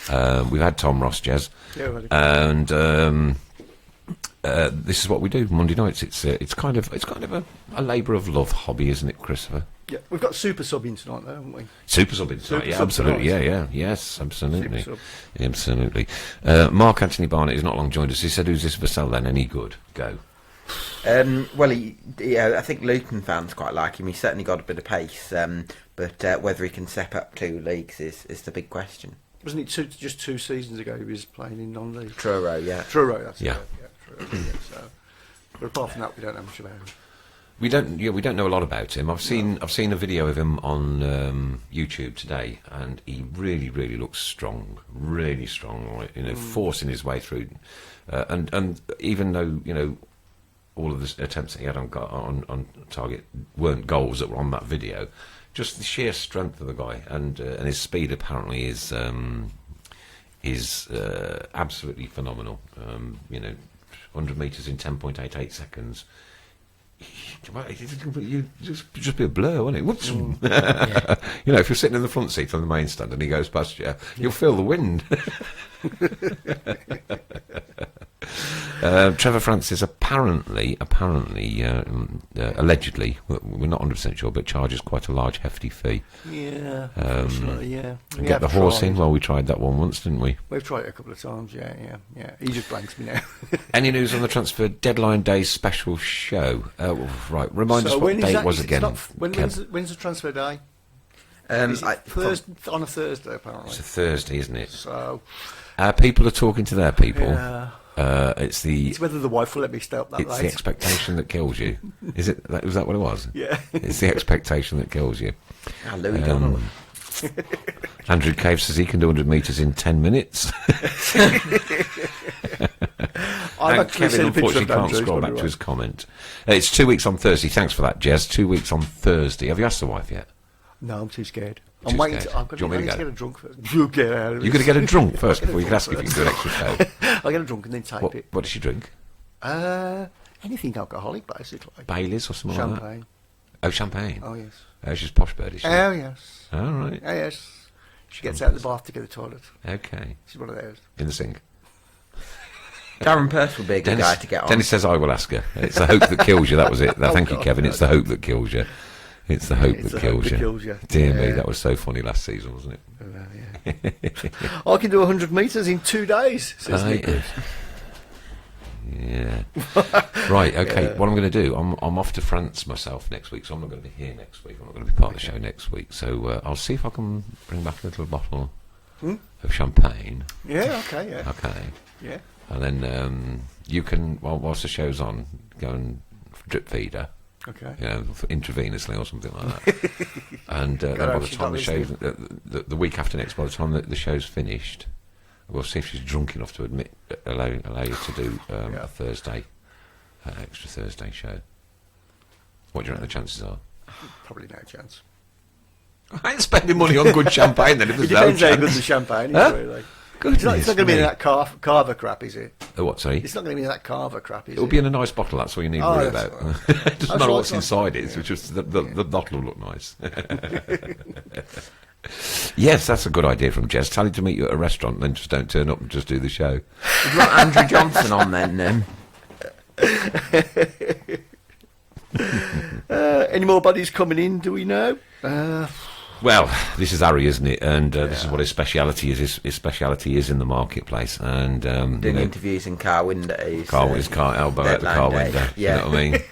We've had Tom Ross, Jez, and this is what we do Monday nights. It's kind of a labour of love hobby, isn't it, Christopher? Yeah, we've got super subbing tonight, though, haven't we? Super subbing tonight, yeah, absolutely, yes, absolutely, Super absolutely. Mark Anthony Barnett has not long joined us. He said, "Who's this Vassell then? Any good? Go." Well, I think Luton fans quite like him. He's certainly got a bit of pace, but whether he can step up 2 leagues is the big question. Wasn't it just 2 seasons ago he was playing in non-league? Truro, yeah. Truro, that's yeah. It. So, but apart from that, we don't know much about him. We don't know a lot about him. I've seen a video of him on YouTube today, and he really looks strong, really strong. Right? Forcing his way through, and even though all of the attempts that he had on target weren't goals that were on that video, just the sheer strength of the guy and his speed apparently is absolutely phenomenal. 100 metres in 10.88 seconds. You just be a blur, wouldn't it? Whoops. If you're sitting in the front seat on the main stand and he goes past you, you'll feel the wind. Trevor Francis apparently, allegedly, we're not 100% sure, but charges quite a large, hefty fee. Yeah, yeah. And get the horse in. Well, we tried that one once, didn't we? We've tried it a couple of times. Yeah. He just blanks me now. Any news on the transfer deadline day special show? Right, remind us what day it was again. When's the transfer day? On a Thursday, apparently. It's a Thursday, isn't it? So, people are talking to their people. Yeah. It's whether the wife will let me stay up that late. It's the expectation that kills you. Is it? Was that what it was? Yeah. It's the expectation that kills you. Louis Donnelly. Andrew Cave says he can do 100 metres in 10 minutes. Kevin unfortunately can't scroll back to his comment. It's 2 weeks on Thursday. Thanks for that, Jez. 2 weeks on Thursday. Have you asked the wife yet? No, I'm too scared. I'm waiting. I'm going to get a drunk first. You're going to get a drunk first before you can ask if you can do an extra show. I'll get a drunk and then tape it. What does she drink? Anything alcoholic, basically. Baileys or something like that? Champagne. Oh, champagne. Oh, yes. Oh, she's posh bird, is she? Oh, yes. All right. Oh, yes. She gets out of the bath to go to the toilet. Okay. She's one of those. In the sink. Darren Purse would be a good guy to get on. Dennis says I will ask her. It's the hope that kills you. That was it. Thank you, Kevin. It's the hope that kills you. It's the hope that kills you. Dear me, that was so funny last season, wasn't it? Yeah. I can do 100 metres in 2 days, says Nick. Yeah. Right, okay. Yeah. What I'm going to do, I'm off to France myself next week, so I'm not going to be here next week. I'm not going to be part of the show next week. So I'll see if I can bring back a little bottle of champagne. Yeah, okay, yeah. Okay. Yeah. And then you can, whilst the show's on, go and drip feed her. Okay. You know, intravenously or something like that. And then by the time the show, the week after next, by the time the show's finished, we'll see if she's drunk enough to allow you to do a Thursday, extra Thursday show. What do you reckon the chances are? Probably no chance. I ain't spending money on good champagne then if there's no chance. It depends how good the champagne is, really. It's not going to be in that Carver crap, is it? Oh, what, sorry? It's not going to be in that Carver crap, is it? It'll be in a nice bottle, that's all you need to worry about. It doesn't matter what's inside it, it's just the bottle will look nice. Yes, that's a good idea from Jess. Tell him to meet you at a restaurant and then just don't turn up and just do the show. We've got Andrew Johnson on then. Any more buddies coming in, do we know? Well, this is Harry, isn't it? And this is what his speciality is. His speciality is in the marketplace and doing interviews in car windows. His car elbow out the car window. Yeah. You know what I mean?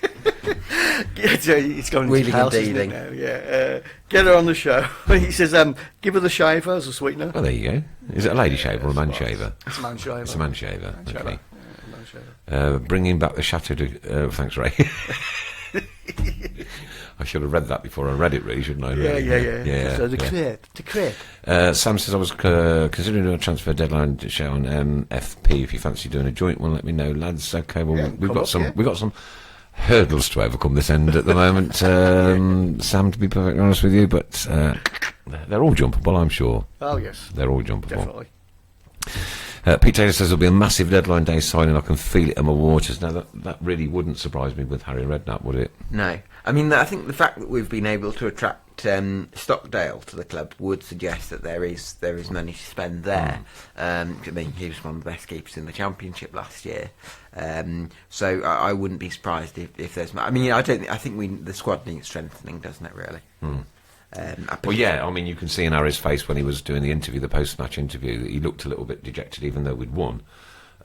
It's going into house, isn't it now? Yeah. Get her on the show. He says, give her the shaver as a sweetener. Oh, there you go. Is it a lady shaver or a man shaver? It's a man shaver. It's a man shaver. Okay. Man shaver. Bringing back the Chateau de... thanks, Ray. I should have read that before I read it, really, shouldn't I? Yeah. So the crepe. Sam says I was considering doing a transfer deadline to show on FP. If you fancy doing a joint one, let me know, lads. Okay, well, we've got some hurdles to overcome this end at the moment, Sam, to be perfectly honest with you, but they're all jumpable, I'm sure. Oh, yes. They're all jumpable. Definitely. Pete Taylor says there'll be a massive deadline day signing. I can feel it in my waters. Now, that really wouldn't surprise me with Harry Redknapp, would it? No. I mean, I think the fact that we've been able to attract Stockdale to the club would suggest that there is money to spend there. I mean, he was one of the best keepers in the Championship last year. So I wouldn't be surprised if there's... I mean, I think the squad needs strengthening, doesn't it, really? Well, yeah, I mean, you can see in Harry's face when he was doing the interview, the post-match interview, that he looked a little bit dejected, even though we'd won.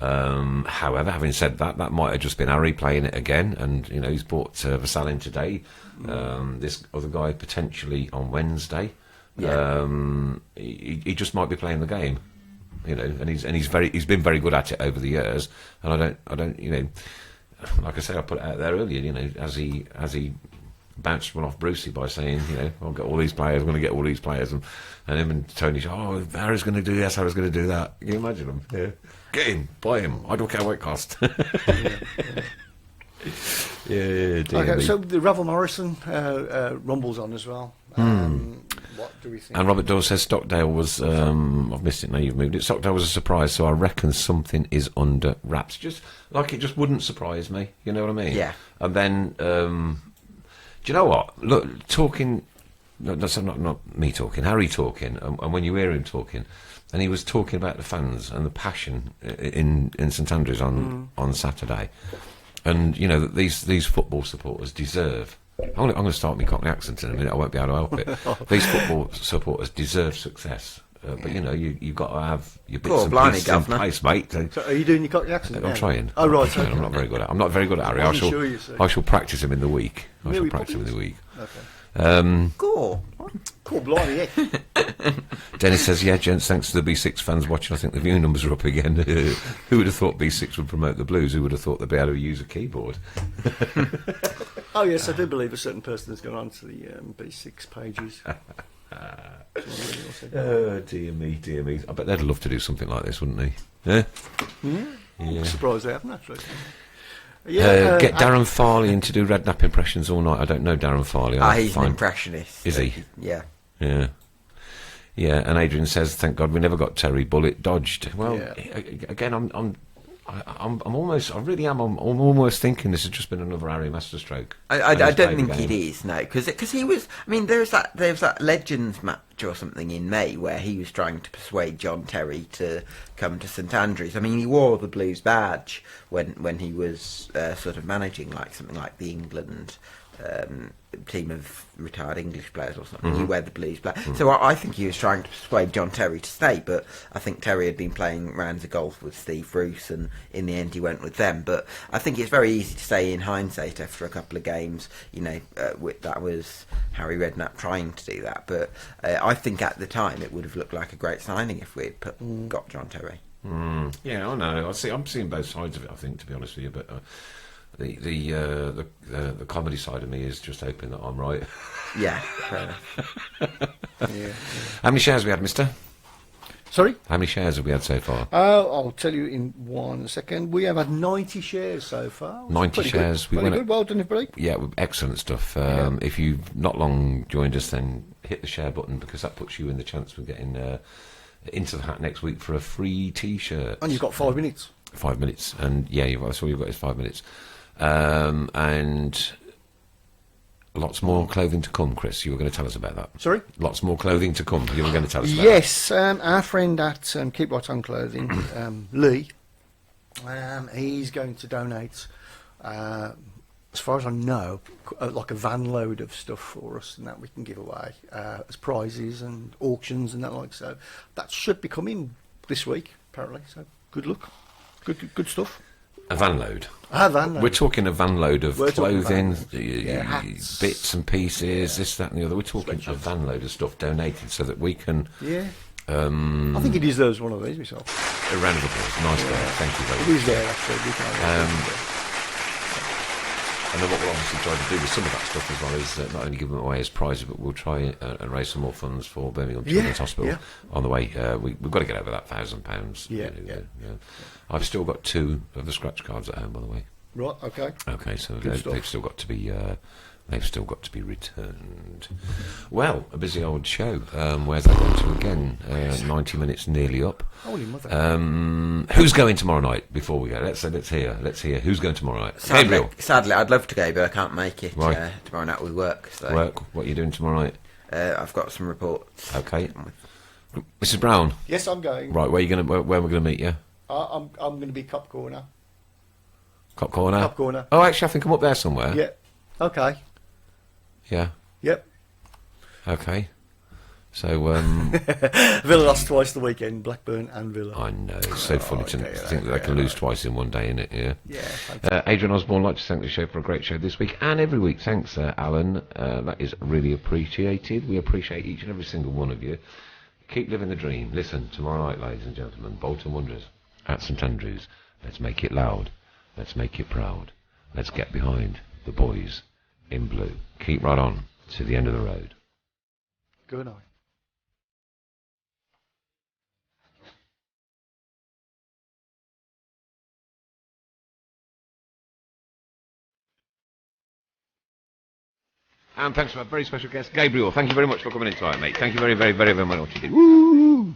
However, having said that, that might have just been Harry playing it again, and you know he's brought Vassal in today. This other guy potentially on Wednesday. Yeah. He just might be playing the game, you know, and he's been very good at it over the years. And I don't, you know, like I said, I put it out there earlier, you know, as he bounced one off Brucey by saying, you know, I'll get all these players, I'm going to get all these players, and him and Tony say, oh, Harry's going to do this, Harry's going to do that. Can you imagine him? Yeah. Get him, buy him, I don't care what it costs. Okay, so the Ravel Morrison rumbles on as well. What do we think? And Robert Dawes says Stockdale was, I've missed it now, you've moved it. Stockdale was a surprise, so I reckon something is under wraps. Just like it just wouldn't surprise me, you know what I mean? Yeah. And then, do you know what? Look, talking, that's not me talking, Harry talking, and when you hear him talking, and he was talking about the fans and the passion in St Andrews on Saturday, and you know that these football supporters deserve. I'm going to start my Cockney accent in a minute. I won't be able to help it. These football supporters deserve success. But you know, you've got to have your bits and pieces in place, mate. So are you doing your Cockney accent? I'm trying. Oh right. I'm not very good at. I'm not very good at Harry. I shall practice him in the week. Okay. Cool, blimey, yeah. Dennis says, yeah, gents, thanks to the B6 fans watching, I think the viewing numbers are up again. Who would have thought B6 would promote the Blues? Who would have thought they'd be able to use a keyboard? Oh, yes, I do believe a certain person has gone on to the B6 pages. Oh, dear me. I bet they'd love to do something like this, wouldn't they? Yeah? I'm surprised they haven't, actually. Get Darren Farley in to do Redknapp impressions all night. I don't know Darren Farley. He's an impressionist. Is he? Yeah. Yeah. Yeah, and Adrian says, "Thank God we never got Terry Bullet dodged." Well, again, I'm almost, I really am. I'm almost thinking this has just been another Harry masterstroke. I don't think it is, no, because he was. I mean, there's that Legends match or something in May where he was trying to persuade John Terry to come to St Andrews. I mean, he wore the Blues badge when he was sort of managing like something like the England team of retired English players or something. He wear the Blues badge. So I think he was trying to persuade John Terry to stay, but I think Terry had been playing rounds of golf with Steve Bruce, and in the end he went with them. But I think it's very easy to say in hindsight after a couple of games, that was Harry Redknapp trying to do that. But I think at the time it would have looked like a great signing if we'd got John Terry. Yeah, I know. I'm seeing both sides of it, I think, to be honest with you, but the comedy side of me is just hoping that I'm right. Yeah, fair enough. How many shares have we had, mister? Sorry? How many shares have we had so far? I'll tell you in 1 second. We have had 90 shares so far. 90 shares. Good. Good. Well done, everybody. Yeah, excellent stuff. If you've not long joined us, then hit the share button, because that puts you in the chance of getting into the hat next week for a free T-shirt. And you've got 5 minutes. 5 minutes. And yeah, that's all you've got is 5 minutes. And lots more clothing to come, Chris. You were going to tell us about that. Sorry? Lots more clothing to come. You were going to tell us about Yes, our friend at Keep Right On Clothing, Lee, he's going to donate, as far as I know, like a van load of stuff for us, and that we can give away as prizes and auctions and that like so. That should be coming this week, apparently. So good luck. Good stuff. A van load. A van load. We're talking a van load of clothing, hats, bits and pieces, this, that and the other. We're talking a van load of stuff donated so that we can... Yeah. I think he deserves one of these myself. A round of applause. Nice guy. Thank you very much. It is there, actually. And then what we'll obviously try to do with some of that stuff as well is not only give them away as prizes, but we'll try and raise some more funds for Birmingham Children's Hospital on the way. We've got to get over that £1,000. Yeah. I've still got 2 of the scratch cards at home, by the way. Right. Okay. Okay, so they've still got to be. They've still got to be returned. Well, a busy old show. Where's that going to again? 90 minutes nearly up. Holy mother. Who's going tomorrow night? Before we go, let's hear. Who's going tomorrow night? Gabriel. Sadly, I'd love to go, but I can't make it tomorrow night with work. So. Work? What are you doing tomorrow night? I've got some reports. Okay. Mrs. Brown. Yes, I'm going. Right, where are we going to meet you? I'm going to be Cop Corner. Cop Corner. Cop Corner. Oh, actually, I think I'm up there somewhere. Yeah. Okay. Yeah. Okay. So, Villa lost twice the weekend, Blackburn and Villa. I know, it's so funny to think that they can lose twice in one day, isn't it? Yeah. Adrian Osborne, I'd like to thank the show for a great show this week and every week. Thanks, Alan. That is really appreciated. We appreciate each and every single one of you. Keep living the dream. Listen, tomorrow night, ladies and gentlemen, Bolton Wanderers at St Andrews. Let's make it loud. Let's make it proud. Let's get behind the boys in blue. Keep right on to the end of the road. Good night. And thanks to our very special guest, Gabriel. Thank you very much for coming in tonight, mate. Thank you very, very, very, very much. You did. Woo!